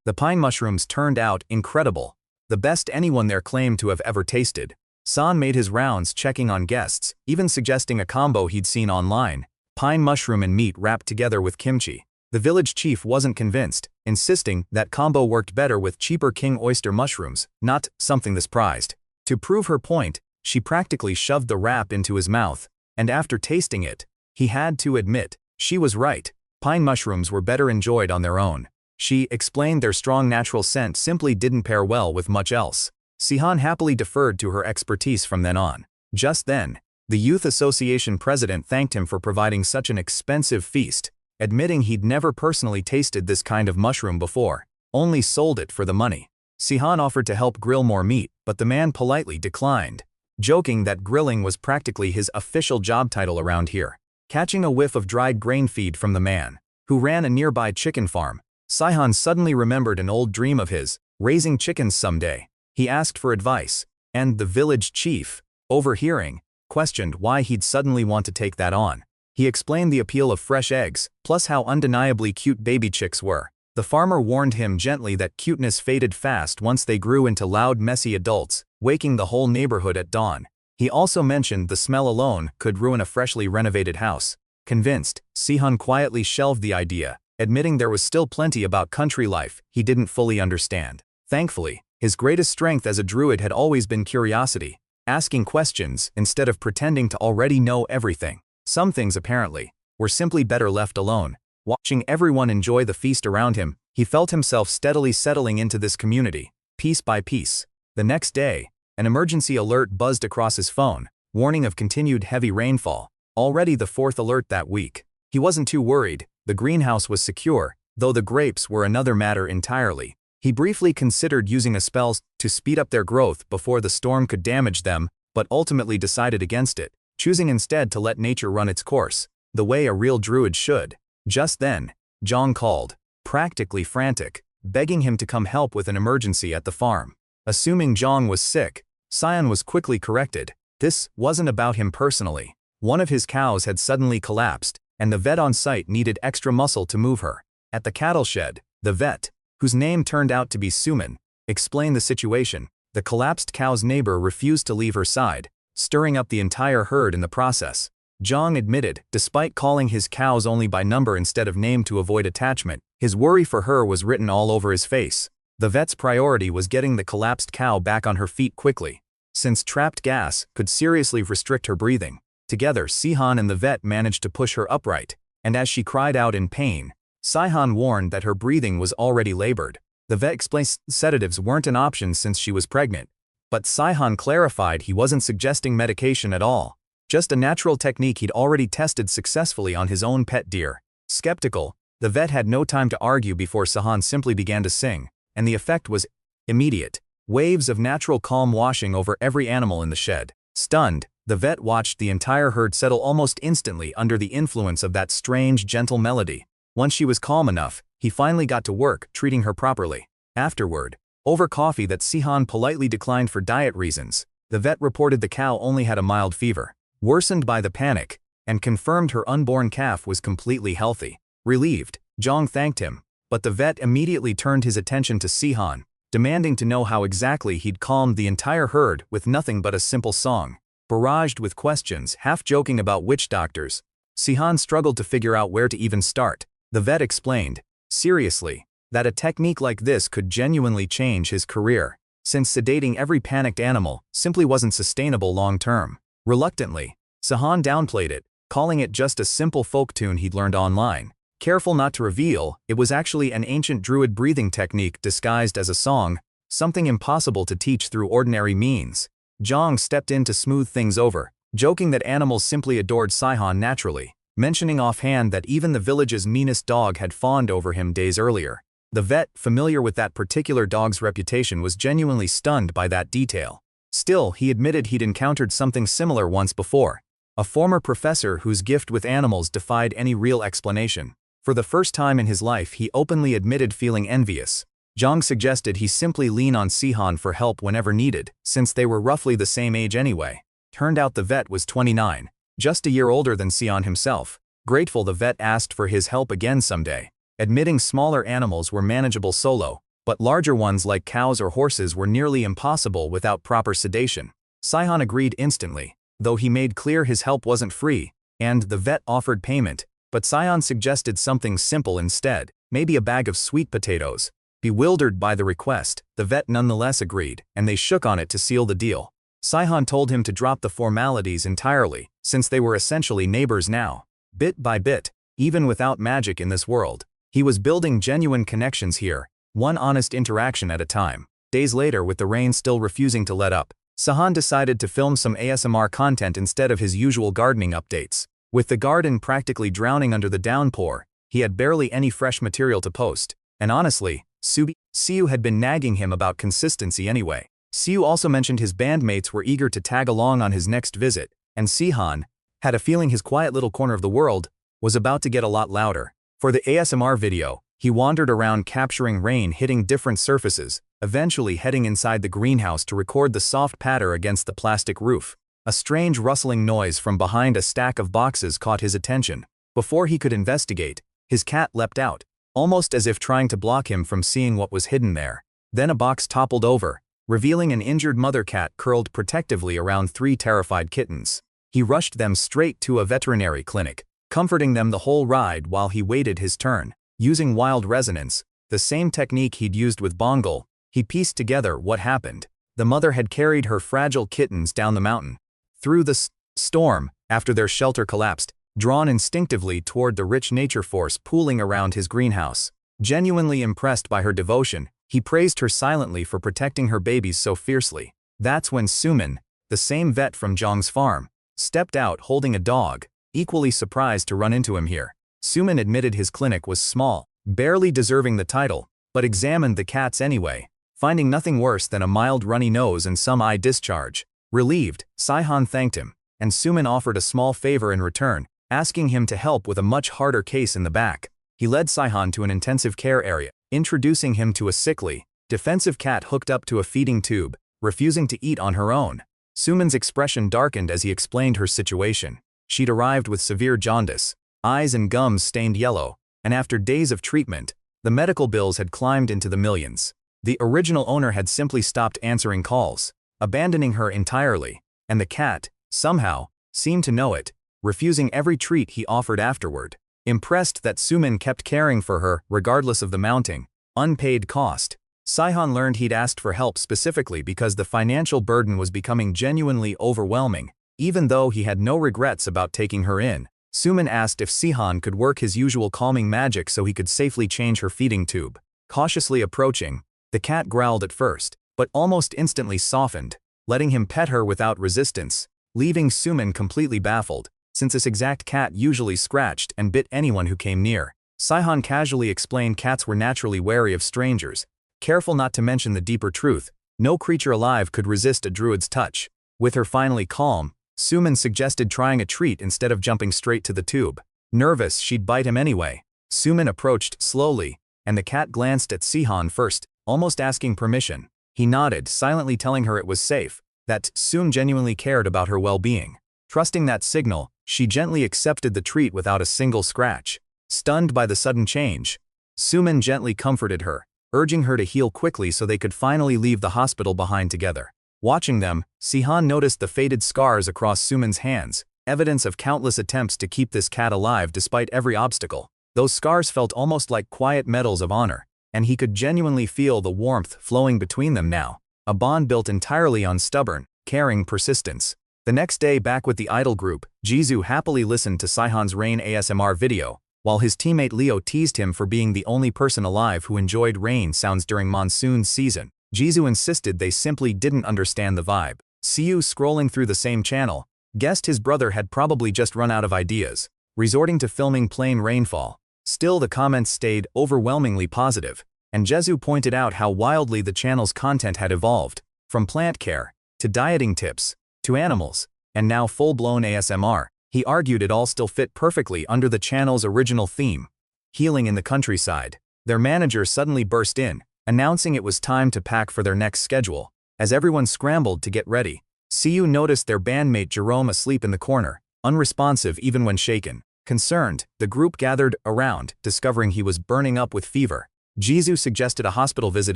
The pine mushrooms turned out incredible, the best anyone there claimed to have ever tasted. San made his rounds checking on guests, even suggesting a combo he'd seen online: pine mushroom and meat wrapped together with kimchi. The village chief wasn't convinced, insisting that combo worked better with cheaper king oyster mushrooms, not something this prized. To prove her point, she practically shoved the wrap into his mouth, and after tasting it, he had to admit, she was right. Pine mushrooms were better enjoyed on their own. She explained their strong natural scent simply didn't pair well with much else. Saihan happily deferred to her expertise from then on. Just then, the Youth Association president thanked him for providing such an expensive feast, admitting he'd never personally tasted this kind of mushroom before, only sold it for the money. Saihan offered to help grill more meat, but the man politely declined, joking that grilling was practically his official job title around here. Catching a whiff of dried grain feed from the man, who ran a nearby chicken farm, Saihan suddenly remembered an old dream of his, raising chickens someday. He asked for advice, and the village chief, overhearing, questioned why he'd suddenly want to take that on. He explained the appeal of fresh eggs, plus how undeniably cute baby chicks were. The farmer warned him gently that cuteness faded fast once they grew into loud, messy adults, waking the whole neighborhood at dawn. He also mentioned the smell alone could ruin a freshly renovated house. Convinced, Saihan quietly shelved the idea, admitting there was still plenty about country life he didn't fully understand. Thankfully, his greatest strength as a druid had always been curiosity, asking questions instead of pretending to already know everything. Some things, apparently, were simply better left alone. Watching everyone enjoy the feast around him, he felt himself steadily settling into this community, piece by piece. The next day, an emergency alert buzzed across his phone, warning of continued heavy rainfall, already the fourth alert that week. He wasn't too worried, the greenhouse was secure, though the grapes were another matter entirely. He briefly considered using a spell to speed up their growth before the storm could damage them, but ultimately decided against it, choosing instead to let nature run its course, the way a real druid should. Just then, Zhang called, practically frantic, begging him to come help with an emergency at the farm. Assuming Zhang was sick, Saihan was quickly corrected. This wasn't about him personally. One of his cows had suddenly collapsed, and the vet on site needed extra muscle to move her. At the cattle shed, the vet, whose name turned out to be Suman, explained the situation. The collapsed cow's neighbor refused to leave her side, stirring up the entire herd in the process. Zhang admitted, despite calling his cows only by number instead of name to avoid attachment, his worry for her was written all over his face. The vet's priority was getting the collapsed cow back on her feet quickly, since trapped gas could seriously restrict her breathing. Together, Saihan and the vet managed to push her upright, and as she cried out in pain, Saihan warned that her breathing was already labored. The vet explained sedatives weren't an option since she was pregnant, but Saihan clarified he wasn't suggesting medication at all, just a natural technique he'd already tested successfully on his own pet deer. Skeptical, the vet had no time to argue before Saihan simply began to sing, and the effect was immediate, waves of natural calm washing over every animal in the shed. Stunned, the vet watched the entire herd settle almost instantly under the influence of that strange, gentle melody. Once she was calm enough, he finally got to work, treating her properly. Afterward, over coffee that Saihan politely declined for diet reasons, the vet reported the cow only had a mild fever, worsened by the panic, and confirmed her unborn calf was completely healthy. Relieved, Zhang thanked him, but the vet immediately turned his attention to Sihan, demanding to know how exactly he'd calmed the entire herd with nothing but a simple song. Barraged with questions, half joking about witch doctors, Sihan struggled to figure out where to even start. The vet explained, seriously, that a technique like this could genuinely change his career, since sedating every panicked animal simply wasn't sustainable long-term. Reluctantly, Sihan downplayed it, calling it just a simple folk tune he'd learned online. Careful not to reveal, it was actually an ancient druid breathing technique disguised as a song, something impossible to teach through ordinary means. Zhang stepped in to smooth things over, joking that animals simply adored Sihan naturally, mentioning offhand that even the village's meanest dog had fawned over him days earlier. The vet, familiar with that particular dog's reputation, was genuinely stunned by that detail. Still, he admitted he'd encountered something similar once before. A former professor whose gift with animals defied any real explanation. For the first time in his life, he openly admitted feeling envious. Zhang suggested he simply lean on Sihan for help whenever needed, since they were roughly the same age anyway. Turned out the vet was 29, just a year older than Sihan himself. Grateful, the vet asked for his help again someday, admitting smaller animals were manageable solo, but larger ones like cows or horses were nearly impossible without proper sedation. Sihan agreed instantly, though he made clear his help wasn't free, and the vet offered payment, but Sihan suggested something simple instead, maybe a bag of sweet potatoes. Bewildered by the request, the vet nonetheless agreed, and they shook on it to seal the deal. Sihan told him to drop the formalities entirely, since they were essentially neighbors now. Bit by bit, even without magic in this world, he was building genuine connections here, one honest interaction at a time. Days later, with the rain still refusing to let up, Sihan decided to film some ASMR content instead of his usual gardening updates. With the garden practically drowning under the downpour, he had barely any fresh material to post. And honestly, Siu had been nagging him about consistency anyway. Siu also mentioned his bandmates were eager to tag along on his next visit, and Sihan had a feeling his quiet little corner of the world was about to get a lot louder. For the ASMR video, he wandered around capturing rain hitting different surfaces, eventually heading inside the greenhouse to record the soft patter against the plastic roof. A strange rustling noise from behind a stack of boxes caught his attention. Before he could investigate, his cat leapt out, almost as if trying to block him from seeing what was hidden there. Then a box toppled over, revealing an injured mother cat curled protectively around 3 terrified kittens. He rushed them straight to a veterinary clinic, comforting them the whole ride while he waited his turn. Using wild resonance, the same technique he'd used with Bangul, he pieced together what happened. The mother had carried her fragile kittens down the mountain, through the storm, after their shelter collapsed, drawn instinctively toward the rich nature force pooling around his greenhouse. Genuinely impressed by her devotion, he praised her silently for protecting her babies so fiercely. That's when Suman, the same vet from Zhang's farm, stepped out holding a dog, equally surprised to run into him here. Suman admitted his clinic was small, barely deserving the title, but examined the cats anyway, finding nothing worse than a mild runny nose and some eye discharge. Relieved, Sihan thanked him, and Suman offered a small favor in return, asking him to help with a much harder case in the back. He led Sihan to an intensive care area, introducing him to a sickly, defensive cat hooked up to a feeding tube, refusing to eat on her own. Suman's expression darkened as he explained her situation. She'd arrived with severe jaundice, eyes and gums stained yellow, and after days of treatment, the medical bills had climbed into the millions. The original owner had simply stopped answering calls, abandoning her entirely, and the cat, somehow, seemed to know it, refusing every treat he offered afterward. Impressed that Suman kept caring for her regardless of the mounting, unpaid cost, Sihan learned he'd asked for help specifically because the financial burden was becoming genuinely overwhelming. Even though he had no regrets about taking her in, Suman asked if Sihan could work his usual calming magic so he could safely change her feeding tube. Cautiously approaching, the cat growled at first, but almost instantly softened, letting him pet her without resistance, leaving Suman completely baffled, since this exact cat usually scratched and bit anyone who came near. Sihan casually explained cats were naturally wary of strangers, careful not to mention the deeper truth: no creature alive could resist a druid's touch. With her finally calm, Suman suggested trying a treat instead of jumping straight to the tube. Nervous she'd bite him anyway, Suman approached slowly, and the cat glanced at Sihan first, almost asking permission. He nodded, silently telling her it was safe, that Suman genuinely cared about her well-being. Trusting that signal, she gently accepted the treat without a single scratch. Stunned by the sudden change, Sumin gently comforted her, urging her to heal quickly so they could finally leave the hospital behind together. Watching them, Sihan noticed the faded scars across Sumin's hands, evidence of countless attempts to keep this cat alive despite every obstacle. Those scars felt almost like quiet medals of honor, and he could genuinely feel the warmth flowing between them now, a bond built entirely on stubborn, caring persistence. The next day back with the idol group, Jisoo happily listened to Sihan's rain ASMR video, while his teammate Leo teased him for being the only person alive who enjoyed rain sounds during monsoon season. Jisoo insisted they simply didn't understand the vibe. Siu, scrolling through the same channel, guessed his brother had probably just run out of ideas, resorting to filming plain rainfall. Still, the comments stayed overwhelmingly positive, and Jesu pointed out how wildly the channel's content had evolved, from plant care, to dieting tips, to animals, and now full-blown ASMR. He argued it all still fit perfectly under the channel's original theme, healing in the countryside. Their manager suddenly burst in, announcing it was time to pack for their next schedule. As everyone scrambled to get ready, Siu noticed their bandmate Jerome asleep in the corner, unresponsive even when shaken. Concerned, the group gathered around, discovering he was burning up with fever. Jisoo suggested a hospital visit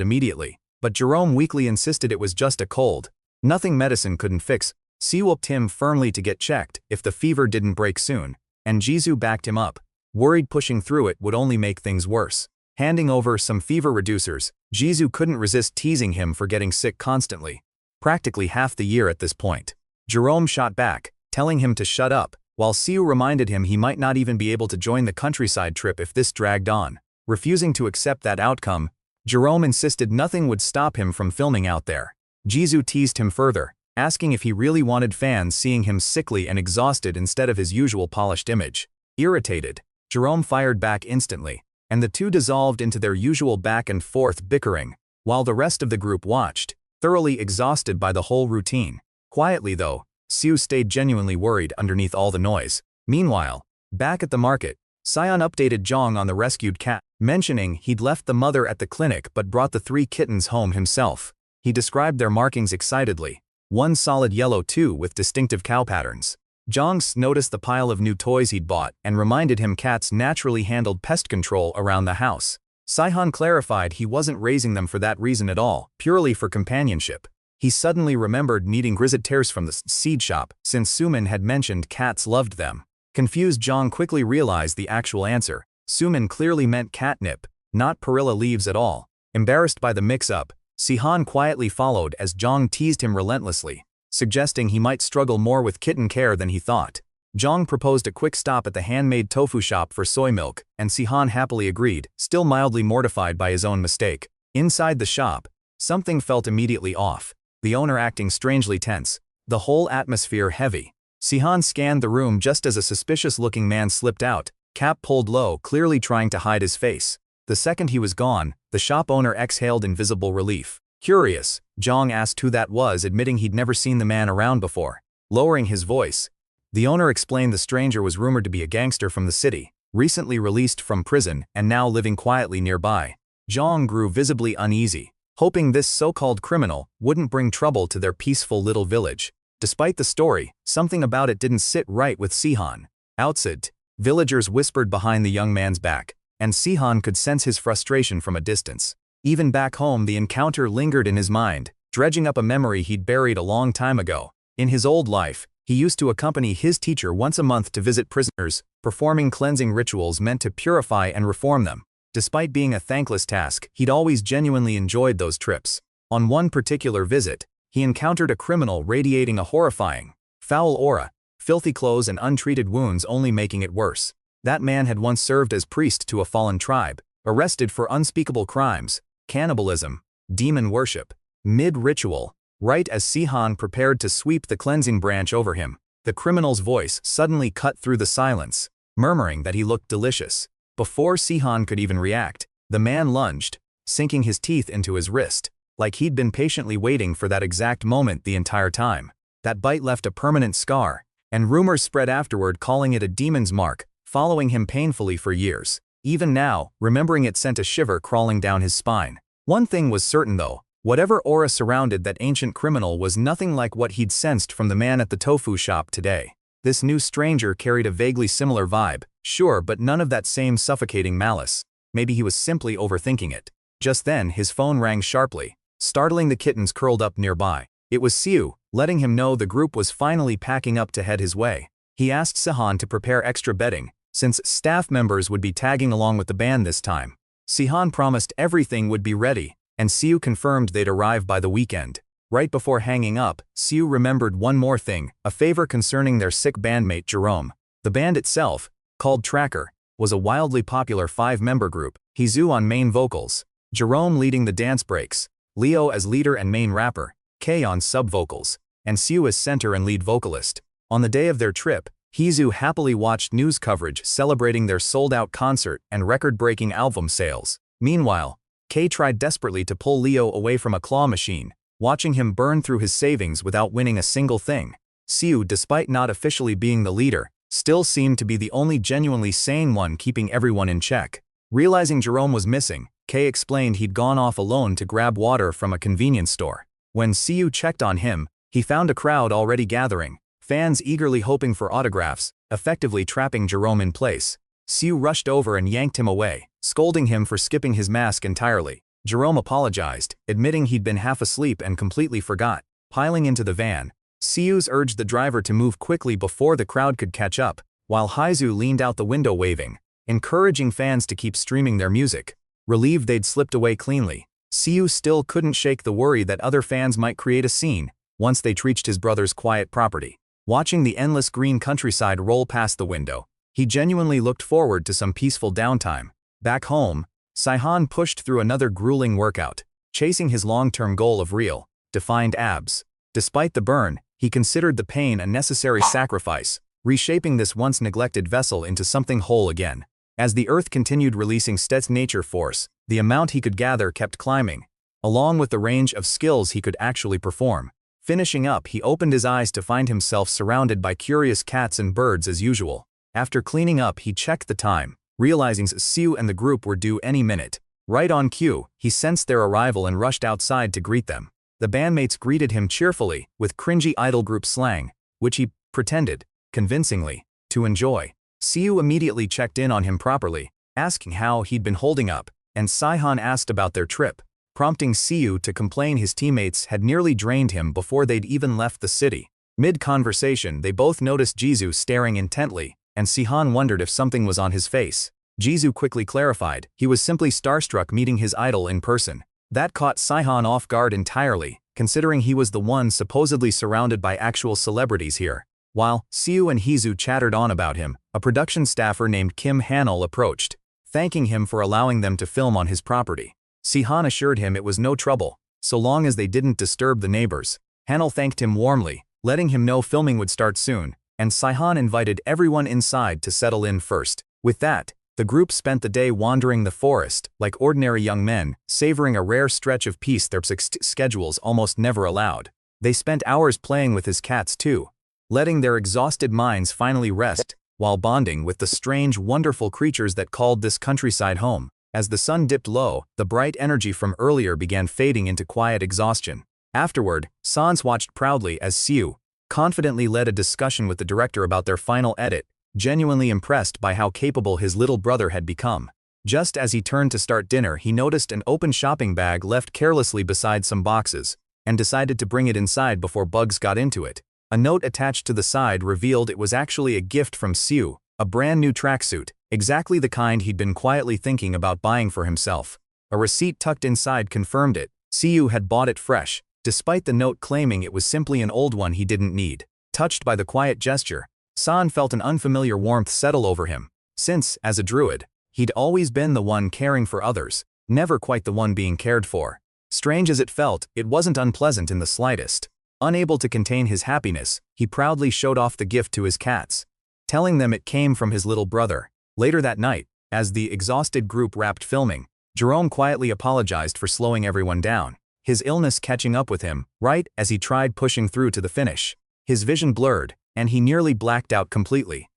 immediately, but Jerome weakly insisted it was just a cold. Nothing medicine couldn't fix. Siu upped him firmly to get checked if the fever didn't break soon, and Jisoo backed him up, worried pushing through it would only make things worse. Handing over some fever reducers, Jisoo couldn't resist teasing him for getting sick constantly, practically half the year at this point. Jerome shot back, telling him to shut up, while Siu reminded him he might not even be able to join the countryside trip if this dragged on. Refusing to accept that outcome, Jerome insisted nothing would stop him from filming out there. Jisoo teased him further, asking if he really wanted fans seeing him sickly and exhausted instead of his usual polished image. Irritated, Jerome fired back instantly, and the two dissolved into their usual back-and-forth bickering, while the rest of the group watched, thoroughly exhausted by the whole routine. Quietly though, Siu stayed genuinely worried underneath all the noise. Meanwhile, back at the market, Sion updated Jong on the rescued cat, mentioning he'd left the mother at the clinic but brought the 3 kittens home himself. He described their markings excitedly, one solid yellow too with distinctive cow patterns. Jong noticed the pile of new toys he'd bought and reminded him cats naturally handled pest control around the house. Sihan clarified he wasn't raising them for that reason at all, purely for companionship. He suddenly remembered needing grizzled tears from the seed shop, since Sumin had mentioned cats loved them. Confused, Jong quickly realized the actual answer. Sumin clearly meant catnip, not perilla leaves at all. Embarrassed by the mix-up, Sihan quietly followed as Jong teased him relentlessly, suggesting he might struggle more with kitten care than he thought. Jong proposed a quick stop at the handmade tofu shop for soy milk, and Sihan happily agreed, still mildly mortified by his own mistake. Inside the shop, something felt immediately off, the owner acting strangely tense, the whole atmosphere heavy. Sihan scanned the room just as a suspicious-looking man slipped out, cap pulled low, clearly trying to hide his face. The second he was gone, the shop owner exhaled in visible relief. Curious, Jong asked who that was, admitting he'd never seen the man around before. Lowering his voice, the owner explained the stranger was rumored to be a gangster from the city, recently released from prison and now living quietly nearby. Jong grew visibly uneasy, hoping this so-called criminal wouldn't bring trouble to their peaceful little village. Despite the story, something about it didn't sit right with Sihan. Outside, villagers whispered behind the young man's back, and Sihan could sense his frustration from a distance. Even back home, the encounter lingered in his mind, dredging up a memory he'd buried a long time ago. In his old life, he used to accompany his teacher once a month to visit prisoners, performing cleansing rituals meant to purify and reform them. Despite being a thankless task, he'd always genuinely enjoyed those trips. On one particular visit, he encountered a criminal radiating a horrifying, foul aura, filthy clothes and untreated wounds only making it worse. That man had once served as priest to a fallen tribe, arrested for unspeakable crimes, cannibalism, demon worship. Mid-ritual, right as Sihan prepared to sweep the cleansing branch over him, the criminal's voice suddenly cut through the silence, murmuring that he looked delicious. Before Sihan could even react, the man lunged, sinking his teeth into his wrist, like he'd been patiently waiting for that exact moment the entire time. That bite left a permanent scar, and rumors spread afterward calling it a demon's mark, following him painfully for years. Even now, remembering it sent a shiver crawling down his spine. One thing was certain though, whatever aura surrounded that ancient criminal was nothing like what he'd sensed from the man at the tofu shop today. This new stranger carried a vaguely similar vibe, sure, but none of that same suffocating malice. Maybe he was simply overthinking it. Just then his phone rang sharply, startling the kittens curled up nearby. It was Siu, letting him know the group was finally packing up to head his way. He asked Sihan to prepare extra bedding, since staff members would be tagging along with the band this time. Sihan promised everything would be ready, and Siu confirmed they'd arrive by the weekend. Right before hanging up, Siu remembered one more thing, a favor concerning their sick bandmate Jerome. The band itself, called Tracker, was a wildly popular 5-member group, Hizu on main vocals, Jerome leading the dance breaks, Leo as leader and main rapper, Kei on sub-vocals, and Siu as center and lead vocalist. On the day of their trip, Hizu happily watched news coverage celebrating their sold-out concert and record-breaking album sales. Meanwhile, Kei tried desperately to pull Leo away from a claw machine, watching him burn through his savings without winning a single thing. Siu, despite not officially being the leader, still seemed to be the only genuinely sane one keeping everyone in check. Realizing Jerome was missing, Kei explained he'd gone off alone to grab water from a convenience store. When Siu checked on him, he found a crowd already gathering, fans eagerly hoping for autographs, effectively trapping Jerome in place. Siu rushed over and yanked him away, scolding him for skipping his mask entirely. Jerome apologized, admitting he'd been half asleep and completely forgot. Piling into the van, Siu's urged the driver to move quickly before the crowd could catch up, while Hizu leaned out the window waving, encouraging fans to keep streaming their music. Relieved they'd slipped away cleanly, Siu still couldn't shake the worry that other fans might create a scene once they'd reached his brother's quiet property. Watching the endless green countryside roll past the window, he genuinely looked forward to some peaceful downtime. Back home, Sihan pushed through another grueling workout, chasing his long-term goal of real, defined abs. Despite the burn, he considered the pain a necessary sacrifice, reshaping this once neglected vessel into something whole again. As the earth continued releasing Stet's nature force, the amount he could gather kept climbing, along with the range of skills he could actually perform. Finishing up, he opened his eyes to find himself surrounded by curious cats and birds as usual. After cleaning up, he checked the time, realizing Siu and the group were due any minute. Right on cue, he sensed their arrival and rushed outside to greet them. The bandmates greeted him cheerfully, with cringy idol group slang, which he pretended, convincingly, to enjoy. Siu immediately checked in on him properly, asking how he'd been holding up, and Sihan asked about their trip, prompting Siu to complain his teammates had nearly drained him before they'd even left the city. Mid-conversation, they both noticed Jisoo staring intently, and Sihan wondered if something was on his face. Jisoo quickly clarified he was simply starstruck meeting his idol in person. That caught Sihan off guard entirely, considering he was the one supposedly surrounded by actual celebrities here. While Siu and Hizu chattered on about him, a production staffer named Kim Hanel approached, thanking him for allowing them to film on his property. Sihan assured him it was no trouble, so long as they didn't disturb the neighbors. Hanel thanked him warmly, letting him know filming would start soon, and Sihan invited everyone inside to settle in first. With that, the group spent the day wandering the forest like ordinary young men, savoring a rare stretch of peace their schedules almost never allowed. They spent hours playing with his cats too, letting their exhausted minds finally rest, while bonding with the strange, wonderful creatures that called this countryside home. As the sun dipped low, the bright energy from earlier began fading into quiet exhaustion. Afterward, Sans watched proudly as Siu confidently led a discussion with the director about their final edit, genuinely impressed by how capable his little brother had become. Just as he turned to start dinner, he noticed an open shopping bag left carelessly beside some boxes, and decided to bring it inside before bugs got into it. A note attached to the side revealed it was actually a gift from Siu, a brand new tracksuit, exactly the kind he'd been quietly thinking about buying for himself. A receipt tucked inside confirmed it. Siu had bought it fresh, despite the note claiming it was simply an old one he didn't need. Touched by the quiet gesture, San felt an unfamiliar warmth settle over him, since, as a druid, he'd always been the one caring for others, never quite the one being cared for. Strange as it felt, it wasn't unpleasant in the slightest. Unable to contain his happiness, he proudly showed off the gift to his cats, telling them it came from his little brother. Later that night, as the exhausted group wrapped filming, Jerome quietly apologized for slowing everyone down, his illness catching up with him right as he tried pushing through to the finish. His vision blurred, and he nearly blacked out completely.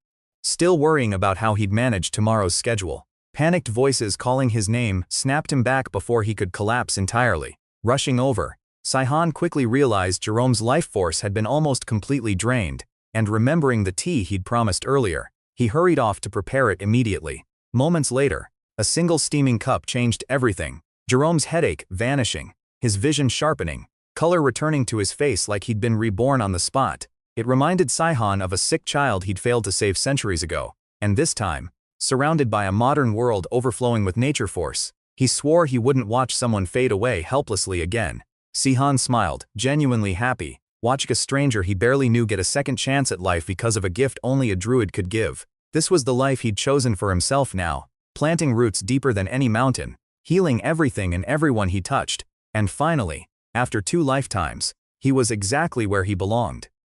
Still worrying about how he'd manage tomorrow's schedule, panicked voices calling his name snapped him back before he could collapse entirely. Rushing over, Sihan quickly realized Jerome's life force had been almost completely drained, and remembering the tea he'd promised earlier, he hurried off to prepare it immediately. Moments later, a single steaming cup changed everything. Jerome's headache vanishing, his vision sharpening, color returning to his face like he'd been reborn on the spot. It reminded Saihan of a sick child he'd failed to save centuries ago, and this time, surrounded by a modern world overflowing with nature force, he swore he wouldn't watch someone fade away helplessly again. Saihan smiled, genuinely happy, watching a stranger he barely knew get a second chance at life because of a gift only a druid could give. This was the life he'd chosen for himself now, planting roots deeper than any mountain, healing everything and everyone he touched, and finally, after 2 lifetimes, he was exactly where he belonged.